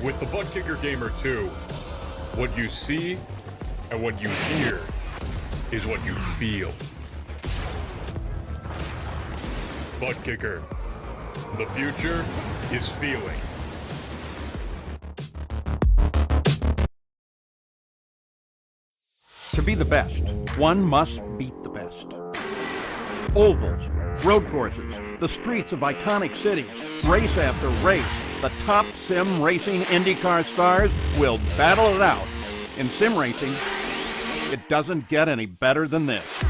With the Butt Kicker Gamer 2, what you see and what you hear is what you feel. Butt Kicker. The future is feeling. To be the best, one must beat the best. Ovals, road courses, the streets of iconic cities, race after race, the top sim racing IndyCar stars will battle it out. In sim racing, it doesn't get any better than this.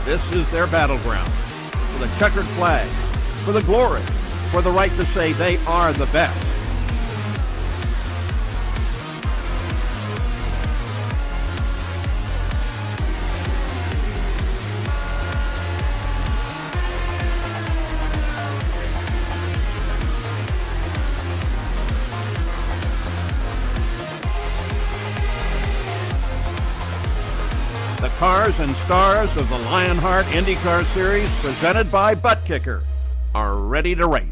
This is their battleground, for the checkered flag, for the glory, for the right to say they are the best. The cars and stars of the Lionheart IndyCar Series, presented by Butt Kicker, are ready to race.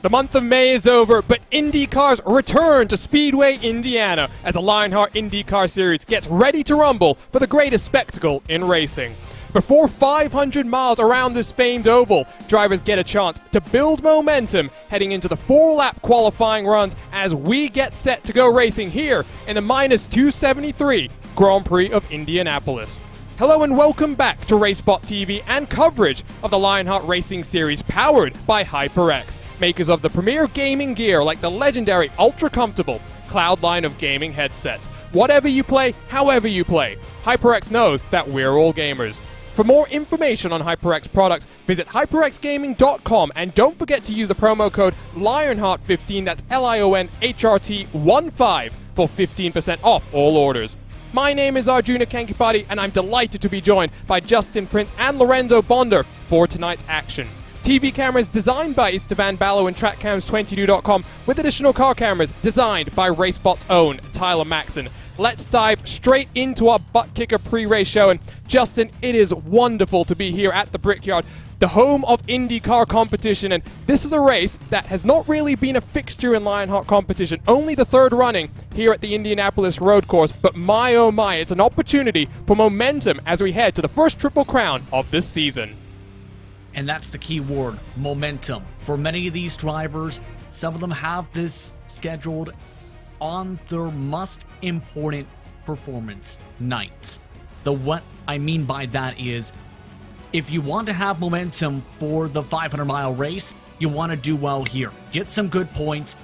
The month of May is over, but IndyCars return to Speedway, Indiana as the Lionheart IndyCar Series gets ready to rumble for the greatest spectacle in racing. Before 500 miles around this famed oval, drivers get a chance to build momentum heading into the 4-lap qualifying runs as we get set to go racing here in the Minus273 Grand Prix of Indianapolis. Hello and welcome back to RaceBot TV and coverage of the Lionheart Racing Series powered by HyperX, makers of the premier gaming gear like the legendary ultra-comfortable Cloud line of gaming headsets. Whatever you play, however you play, HyperX knows that we're all gamers. For more information on HyperX products, visit hyperxgaming.com and don't forget to use the promo code Lionheart15, that's LIONHRT15 for 15% off all orders. My name is Arjuna Kankipati and I'm delighted to be joined by Justin Prince and Lorenzo Bonder for tonight's action. TV cameras designed by Esteban Ballo and TrackCams22.com with additional car cameras designed by RaceBot's own Tyler Maxson. Let's dive straight into our Butt Kicker pre-race show. And Justin, it is wonderful to be here at the Brickyard, the home of IndyCar competition. And this is a race that has not really been a fixture in Lionheart competition, only the third running here at the Indianapolis road course. But my oh my, it's an opportunity for momentum as we head to the first Triple Crown of this season. And that's the key word, momentum. For many of these drivers, some of them have this scheduled on their most important performance nights. What I mean by that is, if you want to have momentum for the 500-mile race, you want to do well here. Get some good points,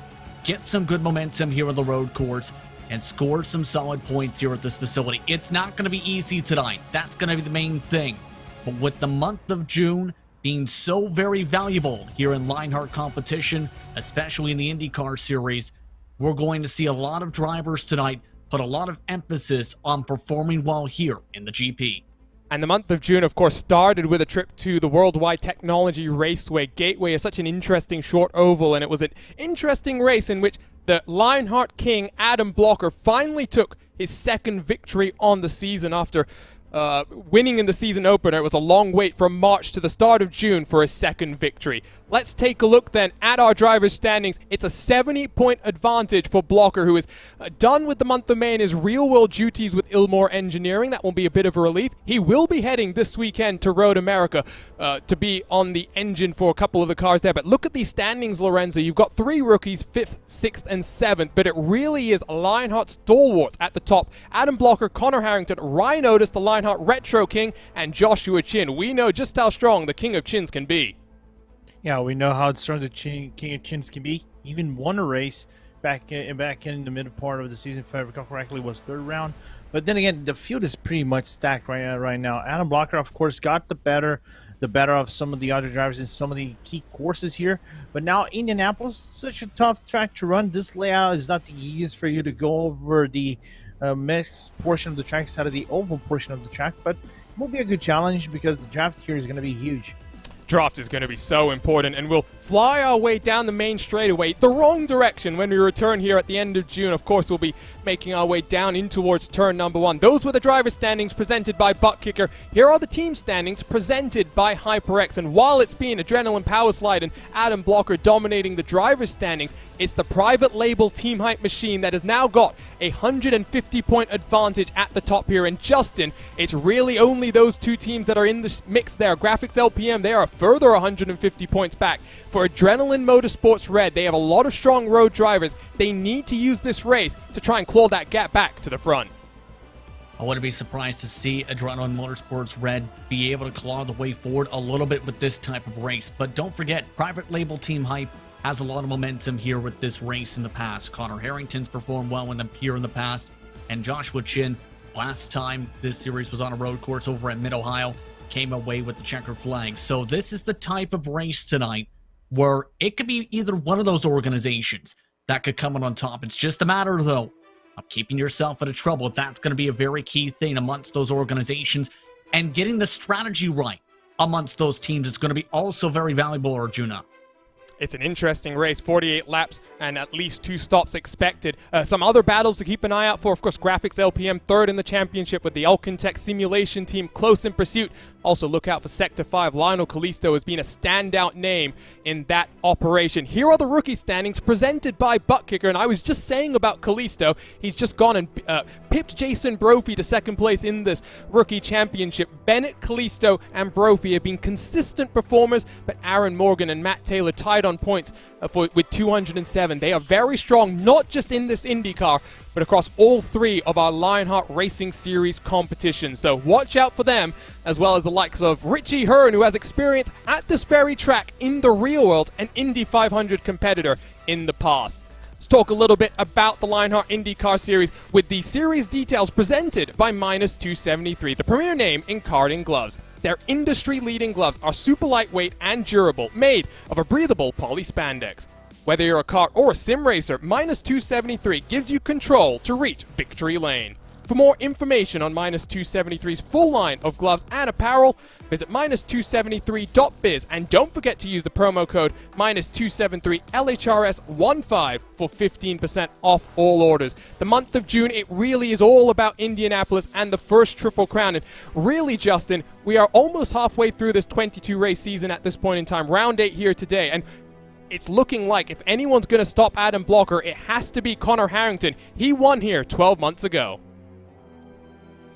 get some good momentum here on the road course, and score some solid points here at this facility. It's not going to be easy tonight. That's going to be the main thing. But with the month of June being so very valuable here in Lionheart competition, especially in the IndyCar series, we're going to see a lot of drivers tonight put a lot of emphasis on performing well here in the GP. And the month of June, of course, started with a trip to the Worldwide Technology Raceway. Gateway is such an interesting short oval, and it was an interesting race in which the Lionheart King, Adam Blocker, finally took his second victory on the season after winning in the season opener. It was a long wait from March to the start of June for his second victory. Let's take a look then at our drivers' standings. It's a 70-point advantage for Blocker, who is done with the month of May and his real-world duties with Ilmore Engineering. That will be a bit of a relief. He will be heading this weekend to Road America to be on the engine for a couple of the cars there. But look at these standings, Lorenzo. You've got three rookies, 5th, 6th, and 7th, but it really is Lionheart stalwarts at the top. Adam Blocker, Connor Harrington, Ryan Otis, the Lionheart Retro King, and Joshua Chin. We know just how strong the King of Chins can be. Yeah, we know how strong the King of Chins can be. Even won a race back in the middle part of the season, if I recall correctly, was third round. But then again, the field is pretty much stacked right now. Adam Blocker, of course, got the better of some of the other drivers in some of the key courses here. But now Indianapolis, such a tough track to run. This layout is not the easiest for you to go over the mixed portion of the track instead of the oval portion of the track. But it will be a good challenge because the draft here is going to be huge. Draft is going to be so important, and we'll fly our way down the main straightaway the wrong direction when we return here at the end of June. Of course, we'll be making our way down in towards turn number 1. Those were the driver standings presented by Butt Kicker. Here are the team standings presented by HyperX, and while it's been Adrenaline Power Slide and Adam Blocker dominating the driver standings, it's the private label Team Hype machine that has now got a 150-point advantage at the top here. And Justin, it's really only those two teams that are in the mix there. Graphics LPM, they are a further 150 points back. For Adrenaline Motorsports Red, they have a lot of strong road drivers. They need to use this race to try and claw that gap back to the front. I wouldn't be surprised to see Adrenaline Motorsports Red be able to claw the way forward a little bit with this type of race. But don't forget, private label Team Hype has a lot of momentum here with this race in the past. Connor Harrington's performed well in them here in the past, and Joshua Chin, last time this series was on a road course over at Mid-Ohio, came away with the checker flag. So this is the type of race tonight where it could be either one of those organizations that could come in on top. It's just a matter, though, of keeping yourself out of trouble. That's going to be a very key thing amongst those organizations, and getting the strategy right amongst those teams is going to be also very valuable, Arjuna. It's an interesting race, 48 laps and at least 2 stops expected. Some other battles to keep an eye out for, of course, Graphics LPM third in the championship with the Alcantech simulation team close in pursuit. Also look out for Sector 5. Lionel Callisto has been a standout name in that operation. Here are the rookie standings presented by Butt Kicker, and I was just saying about Callisto, he's just gone and pipped Jason Brophy to second place in this rookie championship. Bennett, Callisto, and Brophy have been consistent performers, but Aaron Morgan and Matt Taylor tied on points with 207. They are very strong, not just in this IndyCar, but across all 3 of our Lionheart Racing Series competitions. So watch out for them, as well as the likes of Richie Hearn, who has experience at this very track in the real world, an Indy 500 competitor in the past. Let's talk a little bit about the Lionheart IndyCar Series with the series details presented by Minus273, the premier name in karting gloves. Their industry-leading gloves are super lightweight and durable, made of a breathable poly spandex. Whether you're a kart or a sim racer, Minus273 gives you control to reach victory lane. For more information on Minus273's full line of gloves and apparel, visit Minus273.biz, and don't forget to use the promo code Minus273LHRS15 for 15% off all orders. The month of June, it really is all about Indianapolis and the first Triple Crown. And really, Justin, we are almost halfway through this 22-race season at this point in time. Round 8 here today, and it's looking like if anyone's going to stop Adam Blocker, it has to be Connor Harrington. He won here 12 months ago.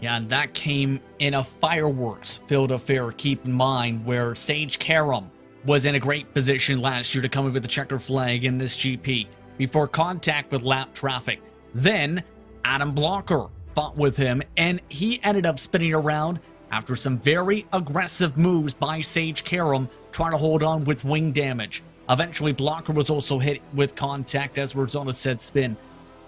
Yeah, and that came in a fireworks-filled affair, keep in mind, where Sage Karam was in a great position last year to come in with the checker flag in this GP before contact with lap traffic. Then Adam Blocker fought with him, and he ended up spinning around after some very aggressive moves by Sage Karam trying to hold on with wing damage. Eventually, Blocker was also hit with contact as a result of said spin.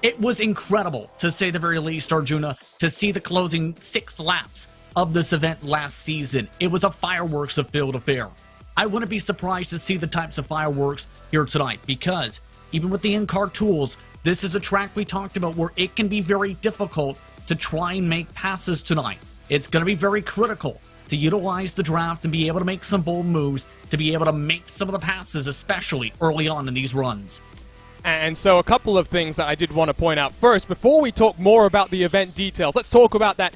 It was incredible, to say the very least, Arjuna, to see the closing 6 laps of this event last season. It was a fireworks-filled affair. I wouldn't be surprised to see the types of fireworks here tonight, because even with the in-car tools, this is a track we talked about where it can be very difficult to try and make passes tonight. It's going to be very critical to utilize the draft and be able to make some bold moves, to be able to make some of the passes, especially early on in these runs. And so a couple of things that I did want to point out. First, before we talk more about the event details, let's talk about that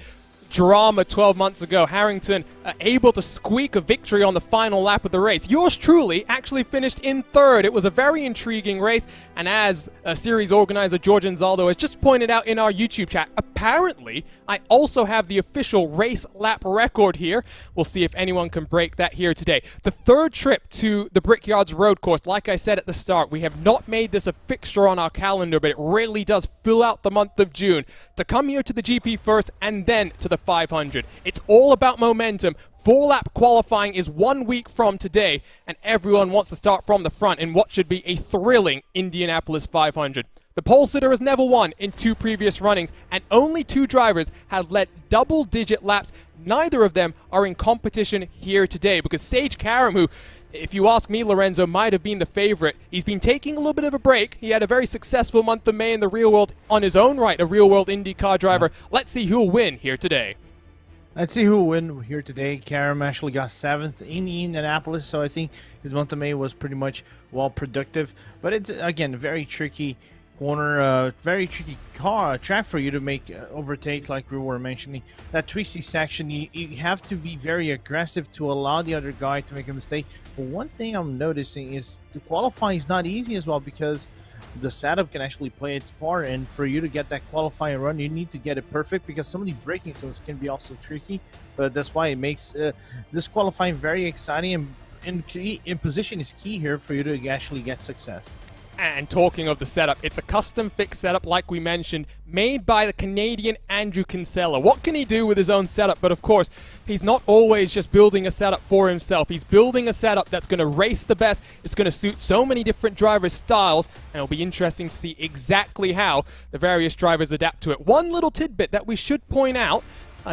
drama 12 months ago. Harrington able to squeak a victory on the final lap of the race. Yours truly actually finished in 3rd. It was a very intriguing race, and as a series organizer George Anzaldo has just pointed out in our YouTube chat, apparently I also have the official race lap record here. We'll see if anyone can break that here today. The 3rd trip to the Brickyards Road Course, like I said at the start, we have not made this a fixture on our calendar, but it really does fill out the month of June to come here to the GP first and then to the 500. It's all about momentum. 4-lap qualifying is 1 week from today, and everyone wants to start from the front in what should be a thrilling Indianapolis 500. The pole sitter has never won in 2 previous runnings, and only 2 drivers have led double-digit laps. Neither of them are in competition here today, because Sage Karam, who, if you ask me, Lorenzo, might have been the favorite. He's been taking a little bit of a break. He had a very successful month of May in the real world on his own right, a real-world IndyCar driver. Let's see who'll win here today. Let's see who will win here today. Karam actually got 7th in Indianapolis, so I think his month of May was pretty much well productive. But it's, again, a very tricky corner, very tricky track for you to make overtakes, like we were mentioning. That twisty section, you have to be very aggressive to allow the other guy to make a mistake. But one thing I'm noticing is the qualifying is not easy as well, because the setup can actually play its part, and for you to get that qualifying run, you need to get it perfect, because some of the braking zones can be also tricky. But that's why it makes this qualifying very exciting, and position is key here for you to actually get success. And talking of the setup, it's a custom-fit setup, like we mentioned, made by the Canadian Andrew Kinsella. What can he do with his own setup? But of course, he's not always just building a setup for himself. He's building a setup that's going to race the best. It's going to suit so many different drivers' styles, and it'll be interesting to see exactly how the various drivers adapt to it. One little tidbit that we should point out,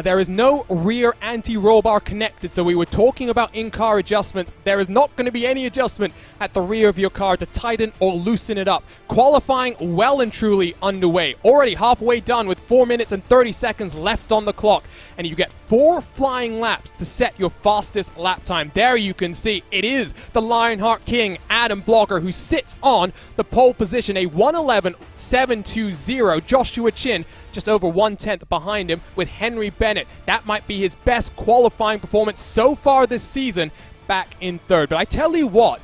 there is no rear anti-roll bar connected, so we were talking about in-car adjustments. There is not going to be any adjustment at the rear of your car to tighten or loosen it up. Qualifying well and truly underway. Already halfway done with 4 minutes and 30 seconds left on the clock, and you get 4 flying laps to set your fastest lap time. There you can see it is the Lionheart King, Adam Blocker, who sits on the pole position, a 1:11.720. Joshua Chin just over 1/10 behind him with Henry Bennett. That might be his best qualifying performance so far this season, back in 3rd. But I tell you what,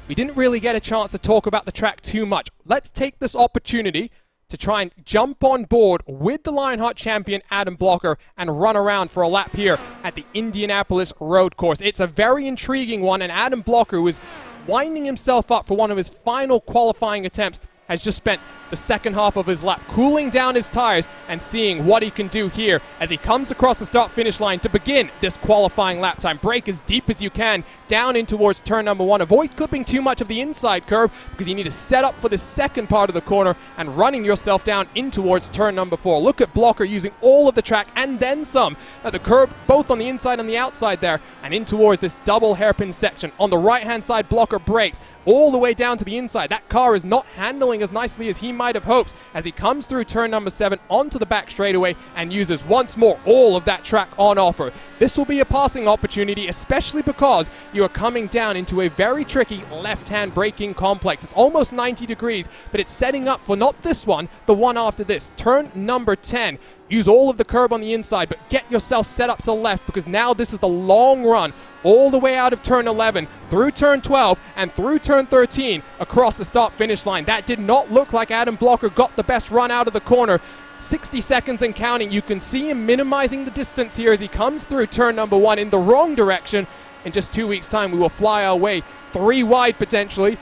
we didn't really get a chance to talk about the track too much. Let's take this opportunity to try and jump on board with the Lionheart champion Adam Blocker and run around for a lap here at the Indianapolis road course. It's a very intriguing one, and Adam Blocker, who is winding himself up for one of his final qualifying attempts, has just spent the second half of his lap cooling down his tires and seeing what he can do here as he comes across the start-finish line to begin this qualifying lap time. Brake as deep as you can down in towards turn number 1. Avoid clipping too much of the inside curb, because you need to set up for the second part of the corner and running yourself down in towards turn number 4. Look at Blocker using all of the track and then some. The curb both on the inside and the outside there, and in towards this double hairpin section. On the right-hand side, Blocker brakes all the way down to the inside. That car is not handling as nicely as he might have hoped as he comes through turn number 7 onto the back straightaway and uses once more all of that track on offer. This will be a passing opportunity, especially because you are coming down into a very tricky left-hand braking complex. It's almost 90 degrees, but it's setting up for not this one, the one after this. Turn number 10. Use all of the curb on the inside, but get yourself set up to the left, because now this is the long run all the way out of turn 11, through turn 12, and through turn 13 across the start-finish line. That did not look like Adam Blocker got the best run out of the corner. 60 seconds and counting. You can see him minimizing the distance here as he comes through turn number 1 in the wrong direction. In just 2 weeks' time, we will fly our way 3 wide potentially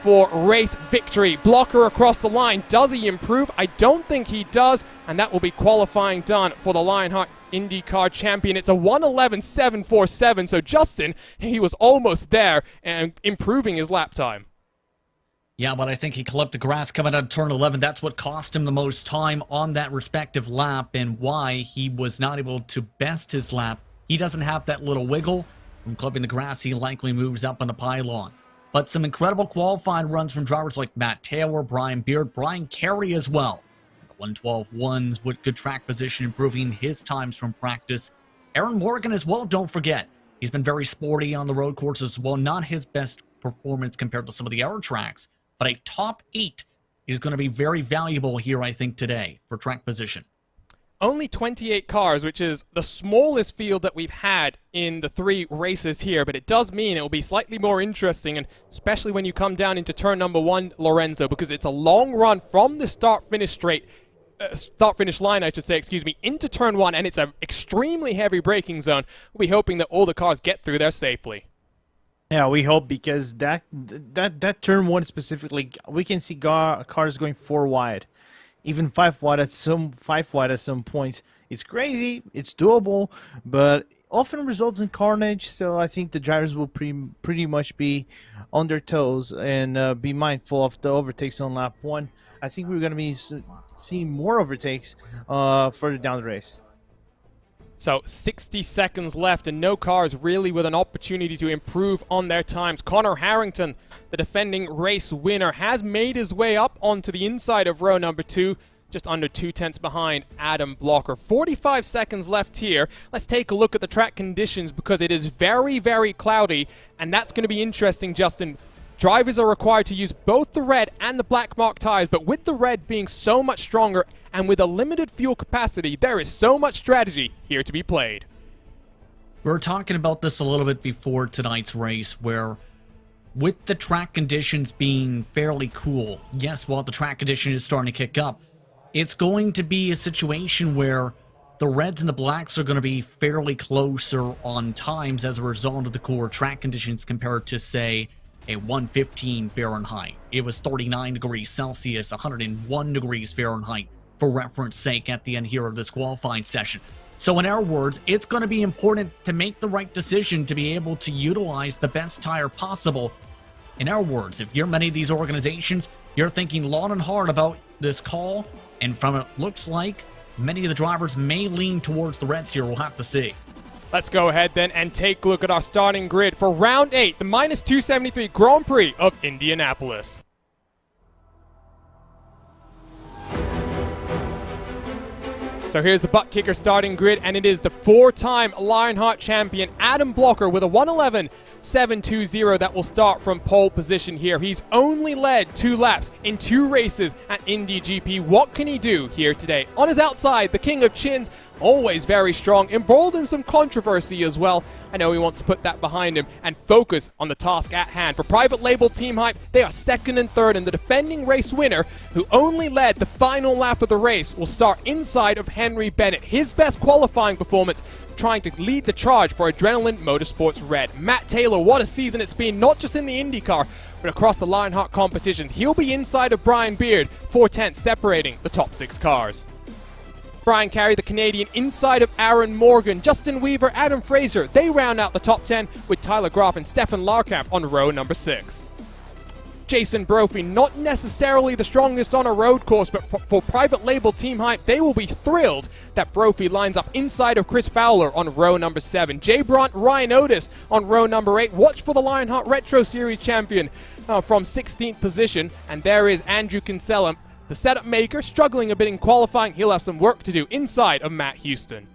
for race victory. Blocker across the line. Does he improve? I don't think he does, and that will be qualifying done for the Lionheart IndyCar champion. It's a 1:11.747, so Justin, he was almost there and improving his lap time. Yeah, but I think he clipped the grass coming out of turn 11. That's what cost him the most time on that respective lap, and why he was not able to best his lap. He doesn't have that little wiggle. From clipping the grass, he likely moves up on the pylon. But some incredible qualifying runs from drivers like Matt Taylor, Brian Beard, Brian Carey as well. The 1:12.1s with good track position, improving his times from practice. Aaron Morgan as well, don't forget. He's been very sporty on the road courses as well. Not his best performance compared to some of the other tracks, but a top 8 is going to be very valuable here, I think, today for track position. Only 28 cars, which is the smallest field that we've had in the 3 races here, but it does mean it will be slightly more interesting, and especially when you come down into turn number 1, Lorenzo, because it's a long run from the start-finish line, I should say, into turn 1, and it's an extremely heavy braking zone. We'll be hoping that all the cars get through there safely. Yeah, we hope, because that turn 1 specifically, we can see cars going 4 wide. Even 5 wide at some points. It's crazy, it's doable, but often results in carnage. So I think the drivers will pretty much be on their toes and be mindful of the overtakes on lap 1. I think we're going to be seeing more overtakes further down the race. So 60 seconds left and no cars really with an opportunity to improve on their times. Connor Harrington, the defending race winner, has made his way up onto the inside of row number 2, just under 2/10 behind Adam Blocker. 45 seconds left here. Let's take a look at the track conditions because it is very, very cloudy, and that's going to be interesting, Justin. Drivers are required to use both the red and the black mark tires, but with the red being so much stronger and with a limited fuel capacity, there is so much strategy here to be played. We were talking about this a little bit before tonight's race, where with the track conditions being fairly cool, yes, while the track condition is starting to kick up, it's going to be a situation where the reds and the blacks are going to be fairly closer on times as a result of the cooler track conditions compared to, say, a 115 Fahrenheit. It was 39 degrees Celsius, 101 degrees Fahrenheit, for reference sake, at the end here of this qualifying session. So in our words, it's going to be important to make the right decision to be able to utilize the best tire possible. In our words, if you're many of these organizations, you're thinking long and hard about this call, and from it looks like many of the drivers may lean towards the reds here. We'll have to see. Let's go ahead then and take a look at our starting grid for round 8, the Minus273 Grand Prix of Indianapolis. So here's the butt kicker starting grid, and it is the 4-time Lionheart champion Adam Blocker with a 1:11.720 that will start from pole position here. He's only led 2 laps in 2 races at Indy GP. What can he do here today? On his outside, the king of chins, always very strong, embroiled in some controversy as well. I know he wants to put that behind him and focus on the task at hand. For private label Team Hype, they are 2nd and 3rd, and the defending race winner, who only led the final lap of the race, will start inside of Henry Bennett. His best qualifying performance, trying to lead the charge for Adrenaline Motorsports Red. Matt Taylor, what a season it's been, not just in the IndyCar, but across the Lionheart competitions. He'll be inside of Brian Beard, 4/10 separating the top 6 cars. Brian Carey, the Canadian, inside of Aaron Morgan. Justin Weaver, Adam Fraser, they round out the top 10 with Tyler Groff and Stefan Larkamp on row number 6. Jason Brophy, not necessarily the strongest on a road course, but for private label Team Hype, they will be thrilled that Brophy lines up inside of Chris Fowler on row number 7. Jay Brunt, Ryan Otis on row number 8. Watch for the Lionheart Retro Series champion from 16th position. And there is Andrew Kinsella, the setup maker, struggling a bit in qualifying. He'll have some work to do inside of Matt Houston.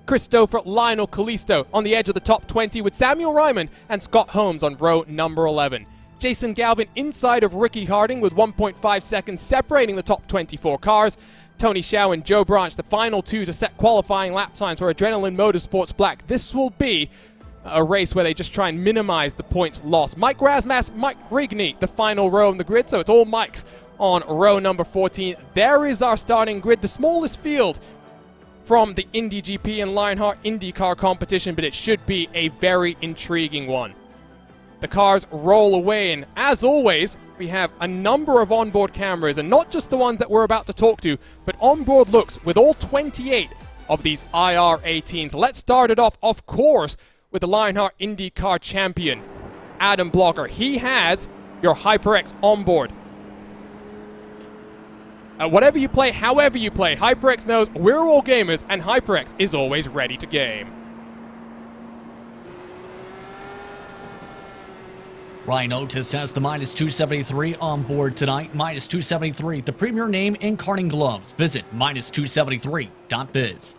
Christopher Lionel Callisto on the edge of the top 20 with Samuel Ryman and Scott Holmes on row number 11. Jason Galvin inside of Ricky Harding with 1.5 seconds separating the top 24 cars. Tony Shaw and Joe Branch, the final 2 to set qualifying lap times for Adrenaline Motorsports Black. This will be a race where they just try and minimize the points lost. Mike Rasmussen, Mike Rigney, the final row on the grid, so it's all Mikes on row number 14. There is our starting grid, the smallest field from the Indy GP and Lionheart IndyCar competition, but it should be a very intriguing one. The cars roll away, and as always, we have a number of onboard cameras, and not just the ones that we're about to talk to, but onboard looks with all 28 of these IR-18s. Let's start it off, of course, with the Lionheart IndyCar champion, Adam Blocker. He has your HyperX onboard. Whatever you play, however you play, HyperX knows we're all gamers, and HyperX is always ready to game. Ryan Otis has the Minus273 on board tonight. Minus273, the premier name in karting gloves. Visit minus273.biz.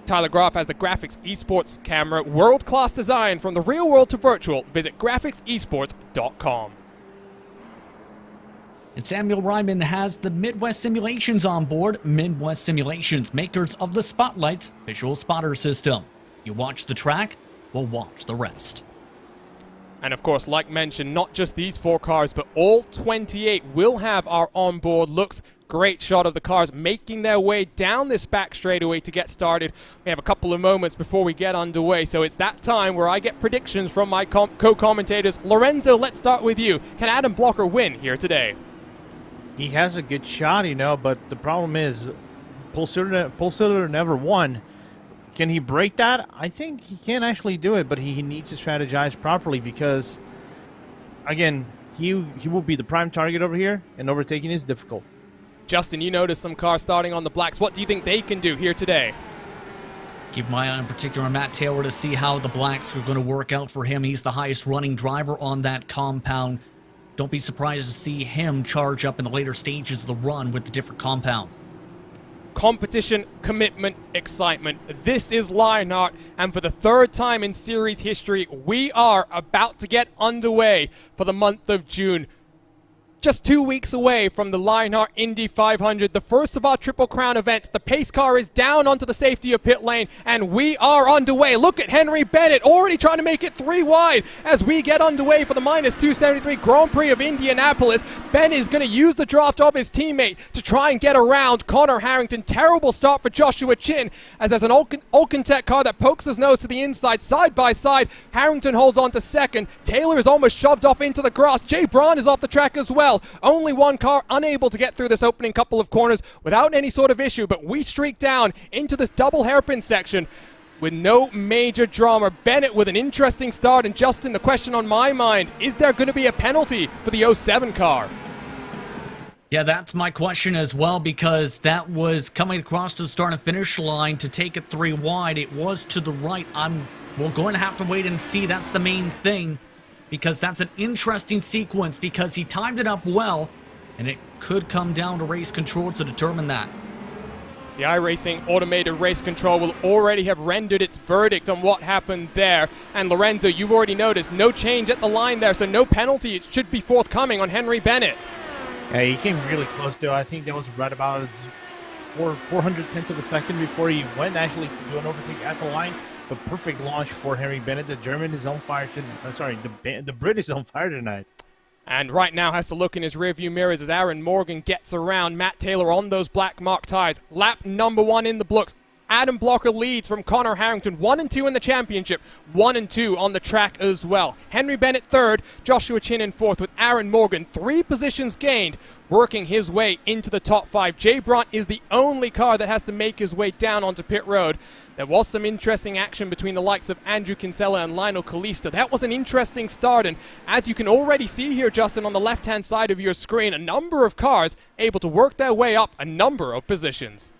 Tyler Groff has the Graphics Esports camera, world-class design from the real world to virtual. Visit graphicsesports.com. And Samuel Ryman has the Midwest Simulations on board. Midwest Simulations, makers of the Spotlight's visual spotter system. You watch the track, we'll watch the rest. And of course, like mentioned, not just these 4 cars, but all 28 will have our onboard looks. Great shot of the cars making their way down this back straightaway to get started. We have a couple of moments before we get underway, so it's that time where I get predictions from my co-commentators. Lorenzo, let's start with you. Can Adam Blocker win here today? He has a good shot, but the problem is pole cylinder never won. Can he break that? I think he can actually do it, but he needs to strategize properly because, again, he will be the prime target over here, and overtaking is difficult. Justin, you noticed some cars starting on the blacks. What do you think they can do here today? Keep my eye in particular on Matt Taylor to see how the blacks are going to work out for him. He's the highest running driver on that compound. Don't be surprised to see him charge up in the later stages of the run with the different compound. Competition, commitment, excitement. This is Lionheart, and for the third time in series history, we are about to get underway for the month of June. Just 2 weeks away from the Lionheart Indy 500, the first of our Triple Crown events. The pace car is down onto the safety of pit lane, and we are underway. Look at Henry Bennett already trying to make it 3 wide as we get underway for the Minus273 Grand Prix of Indianapolis. Ben is going to use the draft of his teammate to try and get around Connor Harrington. Terrible start for Joshua Chin as there's an Alcantech car that pokes his nose to the inside, side by side. Harrington holds on to second. Taylor is almost shoved off into the grass. Jay Braun is off the track as well. Only one car unable to get through this opening couple of corners without any sort of issue, but we streak down into this double hairpin section with no major drama. Bennett with an interesting start, and Justin, the question on my mind, is there going to be a penalty for the 07 car? Yeah, that's my question as well, because that was coming across to the start and finish line to take it 3 wide. It was to the right. We're going to have to wait and see. That's the main thing, because that's an interesting sequence, because he timed it up well, and it could come down to race control to determine that. The iRacing automated race control will already have rendered its verdict on what happened there. And Lorenzo, you've already noticed no change at the line there, so no penalty. It should be forthcoming on Henry Bennett. Yeah, he came really close, though. I think that was right about 410th of a second before he went actually to do an overtake at the line. A perfect launch for Henry Bennett. The German is on fire the Brit is on fire tonight. And right now has to look in his rearview mirrors as Aaron Morgan gets around Matt Taylor on those black mark tires. Lap number 1 in the books. Adam Blocker leads from Connor Harrington, 1 and 2 in the championship, 1 and 2 on the track as well. Henry Bennett third, Joshua Chin in fourth, with Aaron Morgan 3 positions gained, working his way into the top 5. Jay Brunt is the only car that has to make his way down onto pit road. There was some interesting action between the likes of Andrew Kinsella and Lionel Kalisto. That was an interesting start, and as you can already see here, Justin, on the left-hand side of your screen, a number of cars able to work their way up a number of positions.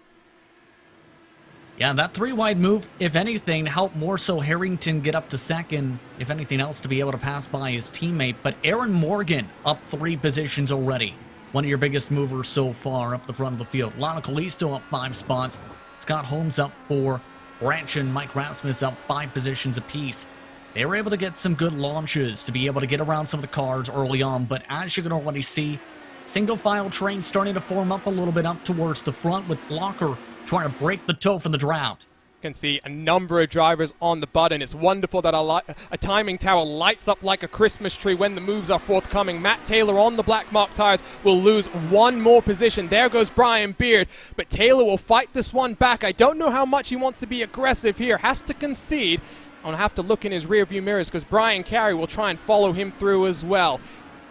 Yeah, that 3 wide move, if anything, helped more so Harrington get up to second, if anything else, to be able to pass by his teammate. But Aaron Morgan up 3 positions already. One of your biggest movers so far up the front of the field. Lionel Kalisto up 5 spots. Scott Holmes up 4. Branch and Mike Rasmus up 5 positions apiece. They were able to get some good launches to be able to get around some of the cars early on. But as you can already see, single file train starting to form up a little bit up towards the front, with Blocker trying to break the toe from the draft. Can see a number of drivers on the button. It's wonderful that a timing tower lights up like a Christmas tree when the moves are forthcoming. Matt Taylor on the black mark tires will lose 1 more position. There goes Brian Beard, but Taylor will fight this one back. I don't know how much he wants to be aggressive here. Has to concede. I'll have to look in his rearview mirrors because Brian Carey will try and follow him through as well.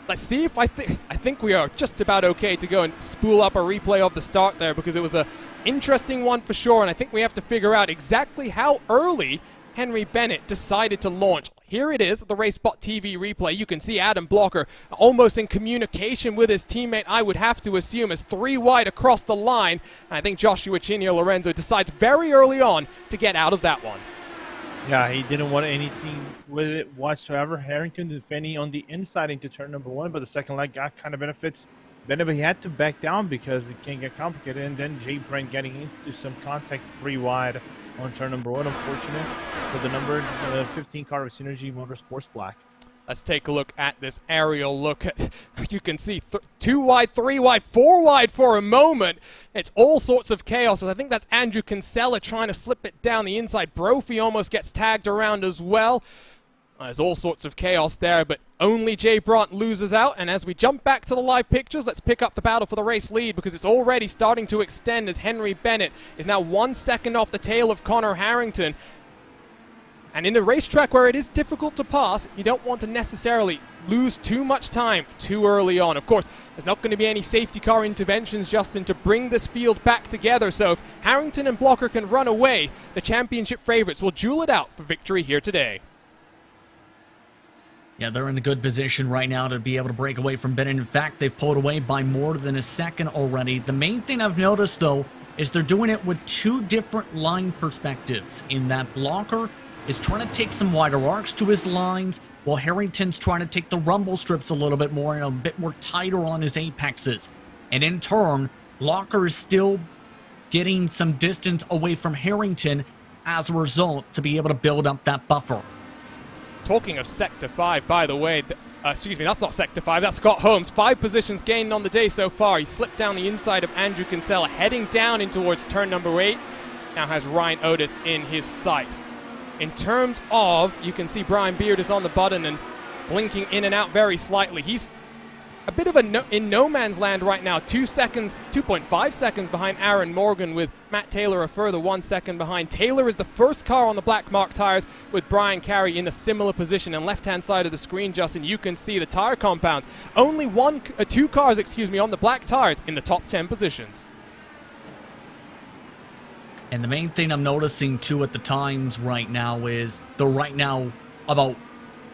Let's see if I think we are just about okay to go and spool up a replay of the start there, because it was a interesting one for sure, and I think we have to figure out exactly how early Henry Bennett decided to launch. Here it is, the RaceSpot TV replay. You can see Adam Blocker almost in communication with his teammate, I would have to assume, as 3 wide across the line. And I think Joshua Chin here, Lorenzo, decides very early on to get out of that one. Yeah, he didn't want anything with it whatsoever. Harrington defending on the inside into turn number 1, but the second leg got kind of benefits. Bennett, he had to back down because it can get complicated, and then Jay Brent getting into some contact 3 wide on turn number 1. Unfortunate for the number 15 car of Synergy Motorsports Black. Let's take a look at this aerial look. You can see 2 wide, 3 wide, 4 wide for a moment. It's all sorts of chaos. I think that's Andrew Kinsella trying to slip it down the inside. Brophy almost gets tagged around as well. There's all sorts of chaos there, but only Jay Brandt loses out. And as we jump back to the live pictures, let's pick up the battle for the race lead, because it's already starting to extend as Henry Bennett is now 1 second off the tail of Connor Harrington. And in a racetrack where it is difficult to pass, you don't want to necessarily lose too much time too early on. Of course, there's not going to be any safety car interventions, Justin, to bring this field back together. So if Harrington and Blocker can run away, the championship favorites will duel it out for victory here today. Yeah, they're in a good position right now to be able to break away from Bennett. In fact, they've pulled away by more than a second already. The main thing I've noticed, though, is they're doing it with two different line perspectives. In that Blocker is trying to take some wider arcs to his lines, while Harrington's trying to take the rumble strips a little bit more and a bit more tighter on his apexes. And in turn, Blocker is still getting some distance away from Harrington as a result to be able to build up that buffer. Talking of Sector 5, by the way, excuse me, that's not Sector 5, that's Scott Holmes. 5 positions gained on the day so far. He slipped down the inside of Andrew Kinsella, heading down in towards turn number 8. Now has Ryan Otis in his sights. In terms of, you can see Brian Beard is on the button and blinking in and out very slightly. He's a bit of in no man's land right now. 2.5 seconds behind Aaron Morgan, with Matt Taylor a further 1 second behind. Taylor is the first car on the black mark tires, with Brian Carey in a similar position. And left-hand side of the screen, Justin, you can see the tire compounds. Only two cars, on the black tires in the top 10 positions. And the main thing I'm noticing, too, at the times right now is they're right now about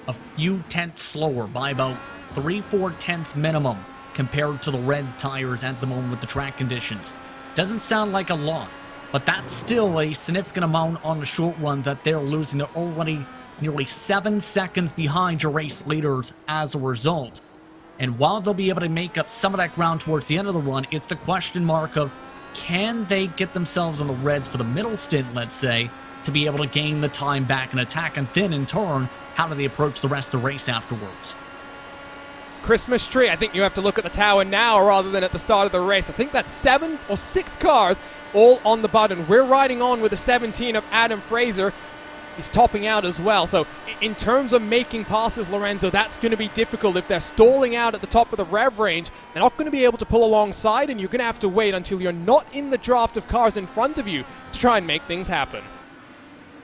a few tenths slower by about 3-4 tenths minimum compared to the red tires at the moment with the track conditions. Doesn't sound like a lot, but that's still a significant amount on the short run that they're losing. They're already nearly 7 seconds behind your race leaders as a result. And while they'll be able to make up some of that ground towards the end of the run, it's the question mark of, can they get themselves on the reds for the middle stint, let's say, to be able to gain the time back and attack, and then in turn, how do they approach the rest of the race afterwards? Christmas tree. I think you have to look at the tower now rather than at the start of the race. I think that's 7 or 6 cars all on the button. We're riding on with the 17 of Adam Fraser. He's topping out as well. So in terms of making passes, Lorenzo, that's going to be difficult. If they're stalling out at the top of the rev range, they're not going to be able to pull alongside, and you're going to have to wait until you're not in the draft of cars in front of you to try and make things happen.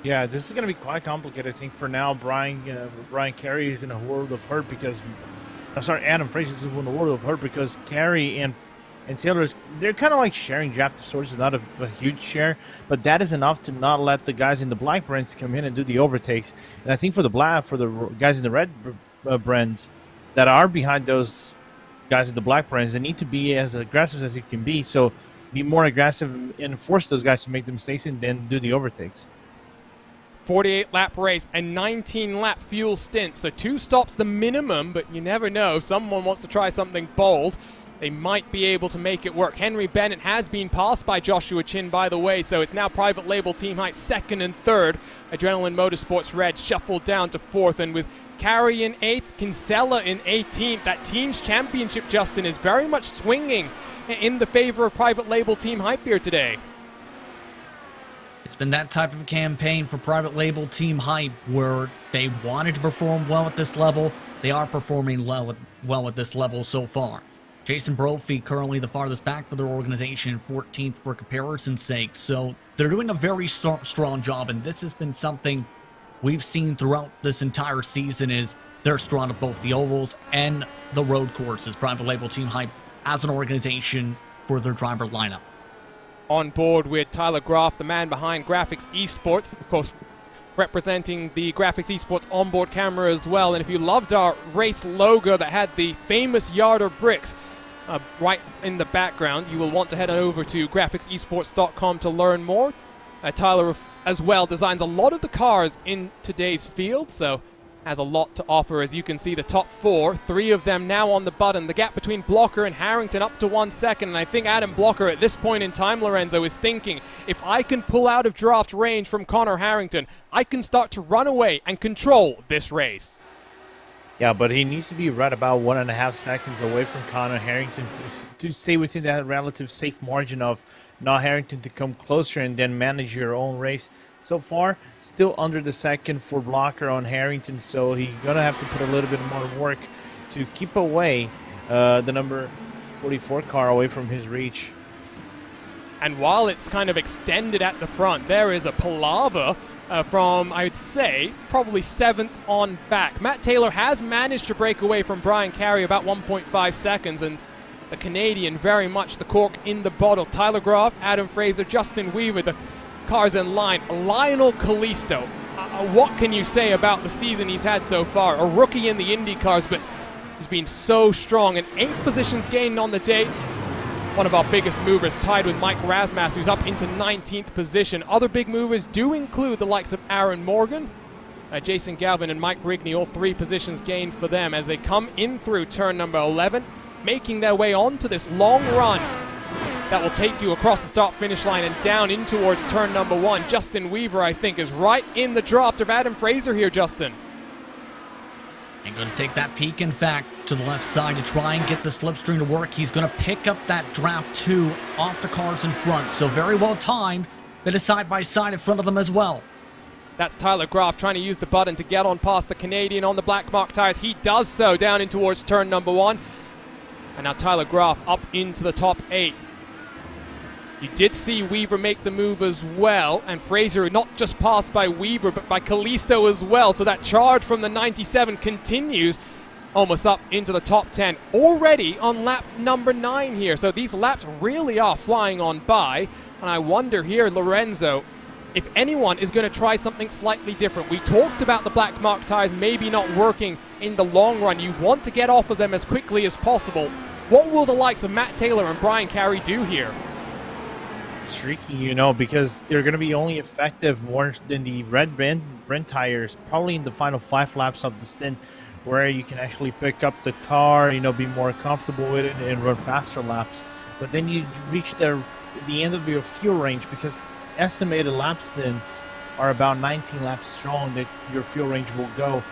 Yeah, this is going to be quite complicated. I think for now, Brian Carey is in a world of hurt because... Adam Fraser is in a world of hurt because Carey and Taylor, they're kind of like sharing draft of sorts. It's not a huge share, but that is enough to not let the guys in the black brands come in and do the overtakes. And I think for the guys in the red brands that are behind those guys in the black brands, they need to be as aggressive as you can be. So be more aggressive and force those guys to make the mistakes and then do the overtakes. 48-lap race and 19-lap fuel stint. So 2 stops the minimum, but you never know. If someone wants to try something bold, they might be able to make it work. Henry Bennett has been passed by Joshua Chin, by the way, so it's now private label Team Height 2nd and 3rd. Adrenaline Motorsports Red shuffled down to 4th, and with Carey in 8th, Kinsella in 18th. That team's championship, Justin, is very much swinging in the favor of private label Team Hype here today. It's been that type of campaign for private label Team Hype where they wanted to perform well at this level. They are performing well at this level so far. Jason Brophy currently the farthest back for their organization, 14th for comparison's sake. So they're doing a very strong job, and this has been something we've seen throughout this entire season is they're strong at both the ovals and the road courses. Private label Team Hype as an organization for their driver lineup. On board with Tyler Graff, the man behind Graphics Esports, of course, representing the Graphics Esports onboard camera as well. And if you loved our race logo that had the famous Yarder bricks right in the background, you will want to head on over to graphicsesports.com to learn more. Tyler as well designs a lot of the cars in today's field, so has a lot to offer. As you can see, the top 4, 3 of them now on the button. The gap between Blocker and Harrington up to 1 second, and I think Adam Blocker at this point in time, Lorenzo, is thinking, if I can pull out of draft range from Connor Harrington, I can start to run away and control this race. Yeah, but he needs to be right about 1.5 seconds away from Connor Harrington to stay within that relative safe margin of not Harrington to come closer and then manage your own race. So far, still under the second for Blocker on Harrington, so he's going to have to put a little bit more work to keep away the number 44 car away from his reach. And while it's kind of extended at the front, there is a palaver from, I would say, probably 7th on back. Matt Taylor has managed to break away from Brian Carey about 1.5 seconds, and the Canadian very much the cork in the bottle. Tyler Groff, Adam Fraser, Justin Weaver, the cars in line. Lionel Kalisto, what can you say about the season he's had so far? A rookie in the Indy cars, but he's been so strong, and 8 positions gained on the day. One of our biggest movers, tied with Mike Rasmussen, who's up into 19th position. Other big movers do include the likes of Aaron Morgan, Jason Galvin, and Mike Rigney. All 3 positions gained for them as they come in through turn number 11, making their way onto this long run that will take you across the start-finish line and down in towards turn number 1. Justin Weaver, I think, is right in the draft of Adam Fraser here, Justin. And going to take that peek, in fact, to the left side to try and get the slipstream to work. He's going to pick up that draft 2 off the cars in front. So very well timed. Bit of side-by-side in front of them as well. That's Tyler Groff trying to use the button to get on past the Canadian on the black mark tires. He does so down in towards turn number 1. And now Tyler Groff up into the top 8. You did see Weaver make the move as well, and Fraser not just passed by Weaver, but by Kalisto as well. So that charge from the 97 continues almost up into the top 10. Already on lap number 9 here. So these laps really are flying on by. And I wonder here, Lorenzo, if anyone is going to try something slightly different. We talked about the black mark tires maybe not working in the long run. You want to get off of them as quickly as possible. What will the likes of Matt Taylor and Brian Carey do here? It's tricky, you know, because they're going to be only effective more than the red tires, probably in the final 5 laps of the stint, where you can actually pick up the car, you know, be more comfortable with it and run faster laps. But then you reach the end of your fuel range, because estimated lap stints are about 19 laps strong that your fuel range will go.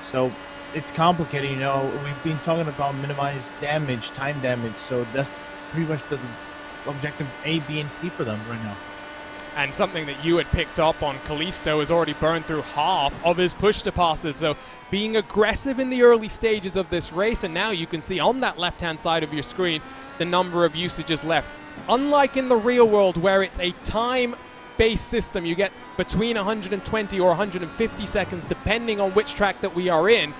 So it's complicated, you know. We've been talking about minimized damage, time damage, so that's pretty much the objective A, B, and C for them right now. And something that you had picked up on, Kalisto has already burned through half of his push-to-passes, so being aggressive in the early stages of this race, and now you can see on that left-hand side of your screen the number of usages left. Unlike in the real world where it's a time-based system, you get between 120 or 150 seconds depending on which track that we are in.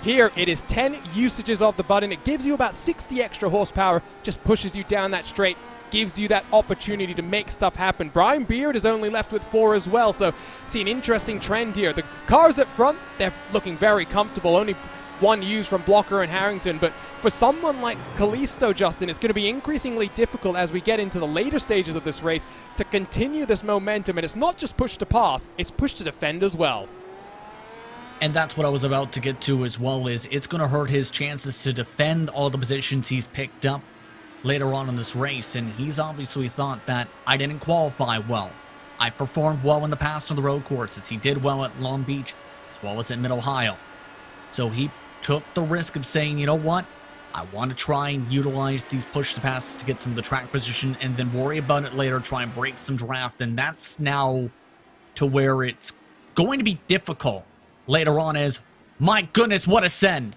Here, it is 10 usages of the button. It gives you about 60 extra horsepower, just pushes you down that straight, gives you that opportunity to make stuff happen. Brian Beard is only left with 4 as well, so see an interesting trend here. The cars at front, they're looking very comfortable, only 1 used from Blocker and Harrington, but for someone like Kalisto, Justin, it's going to be increasingly difficult as we get into the later stages of this race to continue this momentum, and it's not just push to pass, it's push to defend as well. And that's what I was about to get to as well, is it's going to hurt his chances to defend all the positions he's picked up later on in this race. And he's obviously thought that I didn't qualify well. I've performed well in the past on the road courses. He did well at Long Beach as well as at Mid-Ohio. So he took the risk of saying, you know what? I want to try and utilize these push to passes to get some of the track position and then worry about it later, try and break some draft. And that's now to where it's going to be difficult later on, as, my goodness, what a send.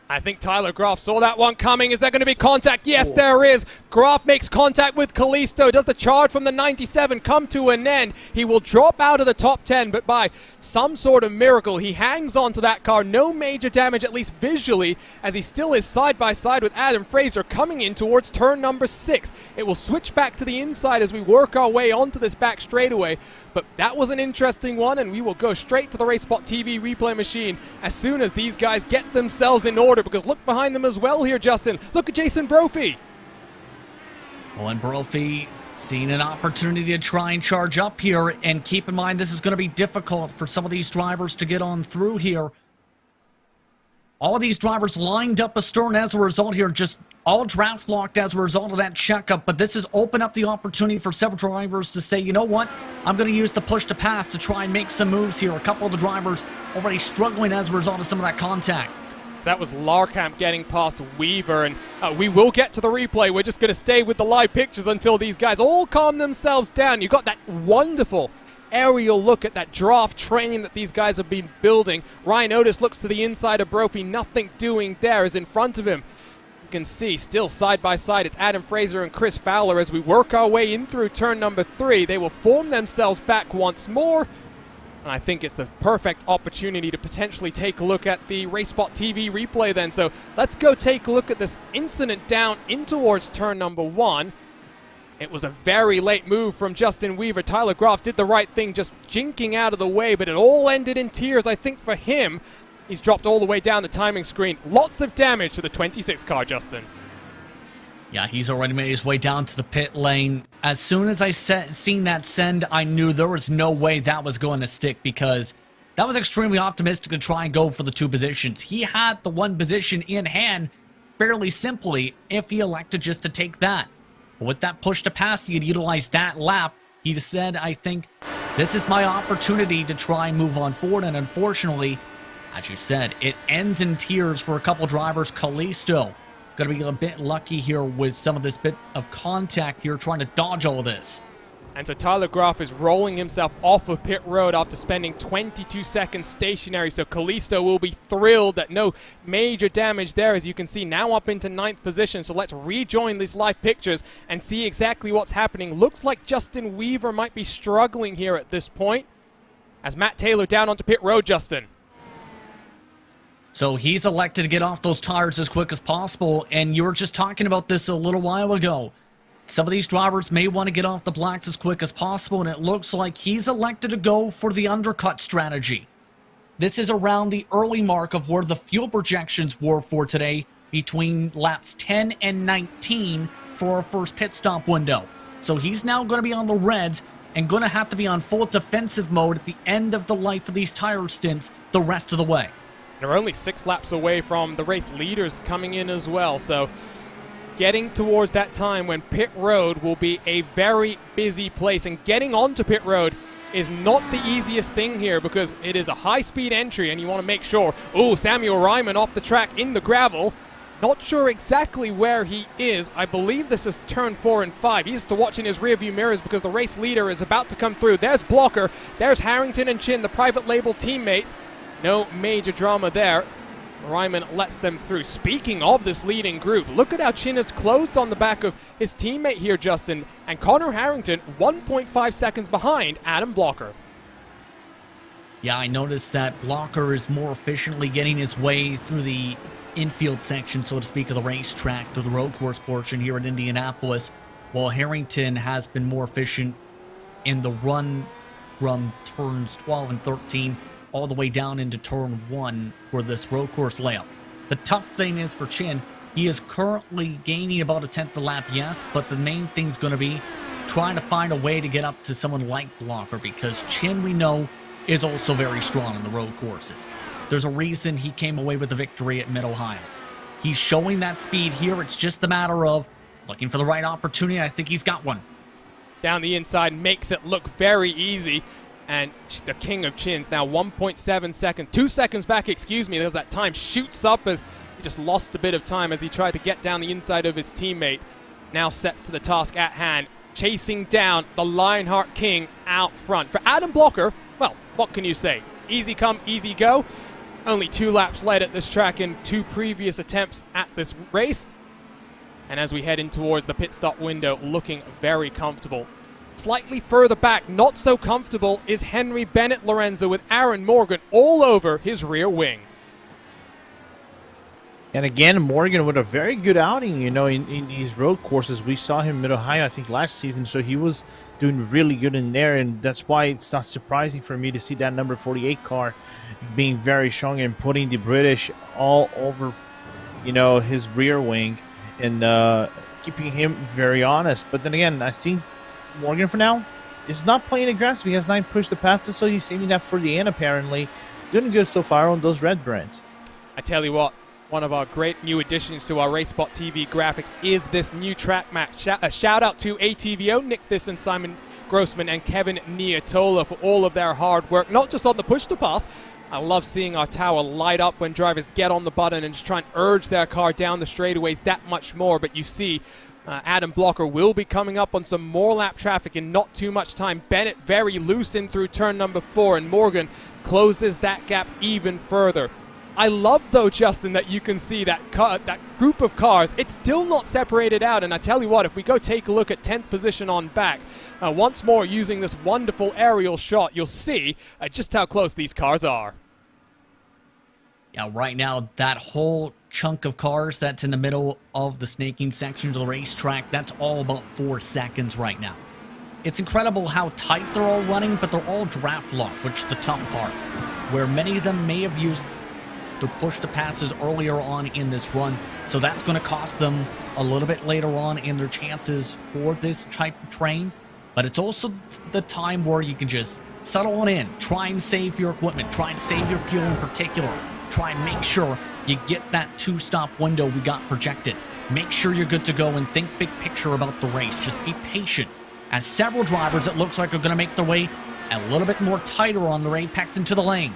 I think Tyler Groff saw that one coming. Is there going to be contact? Yes, there is. Groff makes contact with Kalisto. Does the charge from the 97 come to an end? He will drop out of the top 10, but by some sort of miracle, he hangs on to that car. No major damage, at least visually, as he still is side by side with Adam Fraser coming in towards turn number 6. It will switch back to the inside as we work our way onto this back straightaway. But that was an interesting one, and we will go straight to the RaceSpot TV replay machine as soon as these guys get themselves in order, because look behind them as well here, Justin. Look at Jason Brophy. Well, and Brophy seeing an opportunity to try and charge up here, and keep in mind this is going to be difficult for some of these drivers to get on through here. All of these drivers lined up astern as a result here, just all draft locked as a result of that checkup, but this has opened up the opportunity for several drivers to say, you know what, I'm going to use the push to pass to try and make some moves here. A couple of the drivers already struggling as a result of some of that contact. That was Larkamp getting past Weaver, and we will get to the replay. We're just going to stay with the live pictures until these guys all calm themselves down. You got that wonderful aerial look at that draft train that these guys have been building. Ryan Otis looks to the inside of Brophy, nothing doing there, is in front of him. You can see still side by side, it's Adam Fraser and Chris Fowler as we work our way in through turn number 3. They will form themselves back once more. And I think it's the perfect opportunity to potentially take a look at the RaceSpot TV replay then. So let's go take a look at this incident down in towards turn number 1. It was a very late move from Justin Weaver. Tyler Groff did the right thing, just jinking out of the way, but it all ended in tears, I think, for him. He's dropped all the way down the timing screen. Lots of damage to the 26 car, Justin. Yeah, he's already made his way down to the pit lane. As soon as I seen that send, I knew there was no way that was going to stick because that was extremely optimistic to try and go for the 2 positions. He had the 1 position in hand fairly simply if he elected just to take that. But with that push to pass, he had utilized that lap. He said, I think this is my opportunity to try and move on forward, and unfortunately, as you said, it ends in tears for a couple drivers. Kalisto going to be a bit lucky here with some of this bit of contact here, trying to dodge all of this. And so Tyler Groff is rolling himself off of pit road after spending 22 seconds stationary. So Kalisto will be thrilled that no major damage there, as you can see now up into 9th position. So let's rejoin these live pictures and see exactly what's happening. Looks like Justin Weaver might be struggling here at this point as Matt Taylor down onto pit road, Justin. So he's elected to get off those tires as quick as possible, and you were just talking about this a little while ago. Some of these drivers may want to get off the blacks as quick as possible, and it looks like he's elected to go for the undercut strategy. This is around the early mark of where the fuel projections were for today, between laps 10 and 19 for our first pit stop window. So he's now going to be on the reds and going to have to be on full defensive mode at the end of the life of these tire stints the rest of the way. They're only 6 laps away from the race leaders coming in as well, so getting towards that time when pit road will be a very busy place, and getting onto pit road is not the easiest thing here because it is a high-speed entry and you want to make sure. Oh, Samuel Ryman off the track in the gravel. Not sure exactly where he is. I believe this is turn 4 and 5. He has to watch in his rearview mirrors because the race leader is about to come through. There's Blocker. There's Harrington and Chin, the private label teammates. No major drama there. Ryman lets them through. Speaking of this leading group, look at how Chin has closed on the back of his teammate here, Justin. And Connor Harrington, 1.5 seconds behind Adam Blocker. Yeah, I noticed that Blocker is more efficiently getting his way through the infield section, so to speak, of the racetrack, through the road course portion here at Indianapolis, while Harrington has been more efficient in the run from turns 12 and 13 all the way down into turn 1 for this road course layout. The tough thing is for Chin, he is currently gaining about a 10th a lap, yes, but the main thing's going to be trying to find a way to get up to someone like Blocker, because Chin, we know, is also very strong in the road courses. There's a reason he came away with the victory at Mid-Ohio. He's showing that speed here. It's just a matter of looking for the right opportunity. I think he's got one. Down the inside makes it look very easy. And the king of chins now 1.7 seconds, 2 seconds back, excuse me. There's that time shoots up as he just lost a bit of time as he tried to get down the inside of his teammate. Now sets to the task at hand, chasing down the Lionheart King out front. For Adam Blocker, well, what can you say? Easy come, easy go. Only 2 laps led at this track in 2 previous attempts at this race. And as we head in towards the pit stop window, looking very comfortable. Slightly further back, not so comfortable, is Henry Bennett Lorenzo with Aaron Morgan all over his rear wing. And again, Morgan with a very good outing, you know, in these road courses. We saw him in Mid-Ohio, I think, last season, so he was doing really good in there, and that's why it's not surprising for me to see that number 48 car being very strong and putting the British all over, you know, his rear wing and keeping him very honest. But then again, I think Morgan, for now, is not playing aggressive. He has 9 push to passes, so he's saving that for the end, apparently. Doing good so far on those red brands. I tell you what, one of our great new additions to our RaceSpot TV graphics is this new track match. A shout out to ATVO, Nick Thyssen, Simon Grossman, and Kevin Niatola for all of their hard work, not just on the push to pass. I love seeing our tower light up when drivers get on the button and just try and urge their car down the straightaways that much more. But you see, Adam Blocker will be coming up on some more lap traffic in not too much time. Bennett very loose in through turn number 4, and Morgan closes that gap even further. I love, though, Justin, that you can see that group of cars. It's still not separated out, and I tell you what, if we go take a look at 10th position on back, once more using this wonderful aerial shot, you'll see just how close these cars are. Yeah, right now, that whole chunk of cars that's in the middle of the snaking section of the racetrack, that's all about 4 seconds right now. It's incredible how tight they're all running, but they're all draft locked, which is the tough part, where many of them may have used to push the passes earlier on in this run, so that's going to cost them a little bit later on in their chances for this type of train. But it's also the time where you can just settle on in, try and save your equipment, try and save your fuel in particular, try and make sure you get that 2-stop window we got projected. Make sure you're good to go and think big picture about the race. Just be patient, as several drivers, it looks like, are going to make their way a little bit more tighter on their apex into the lane.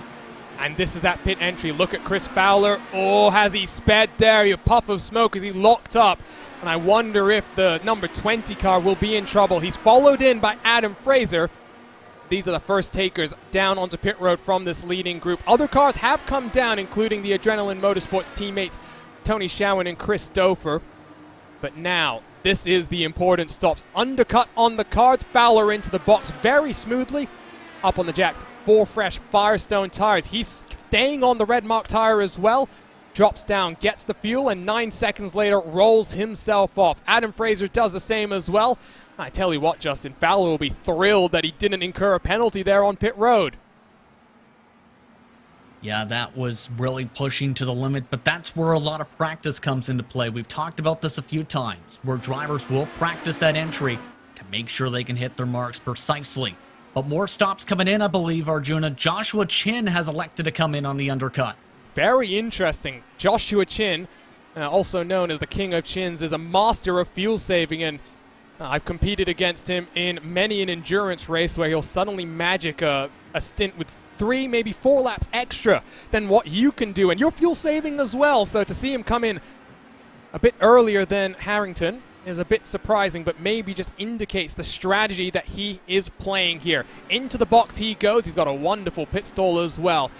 And this is that pit entry. Look at Chris Fowler. Oh, has he sped there? A puff of smoke as he locked up. And I wonder if the number 20 car will be in trouble. He's followed in by Adam Fraser. These are the first takers down onto pit road from this leading group. Other cars have come down, including the Adrenaline Motorsports teammates Tony Schowen and Chris Stouffer. But now, this is the important stops. Undercut on the cards. Fowler into the box very smoothly. Up on the jacks. 4 fresh Firestone tires. He's staying on the red mark tire as well. Drops down, gets the fuel, and 9 seconds later rolls himself off. Adam Fraser does the same as well. I tell you what, Justin, Fowler will be thrilled that he didn't incur a penalty there on pit road. Yeah, that was really pushing to the limit, but that's where a lot of practice comes into play. We've talked about this a few times, where drivers will practice that entry to make sure they can hit their marks precisely. But more stops coming in, I believe, Arjuna. Joshua Chin has elected to come in on the undercut. Very interesting. Joshua Chin, also known as the King of Chins, is a master of fuel saving, and I've competed against him in many an endurance race where he'll suddenly magic a stint with 3, maybe 4 laps extra than what you can do, and you're fuel saving as well. So to see him come in a bit earlier than Harrington is a bit surprising, but maybe just indicates the strategy that he is playing here. Into the box he goes. He's got a wonderful pit stall as well.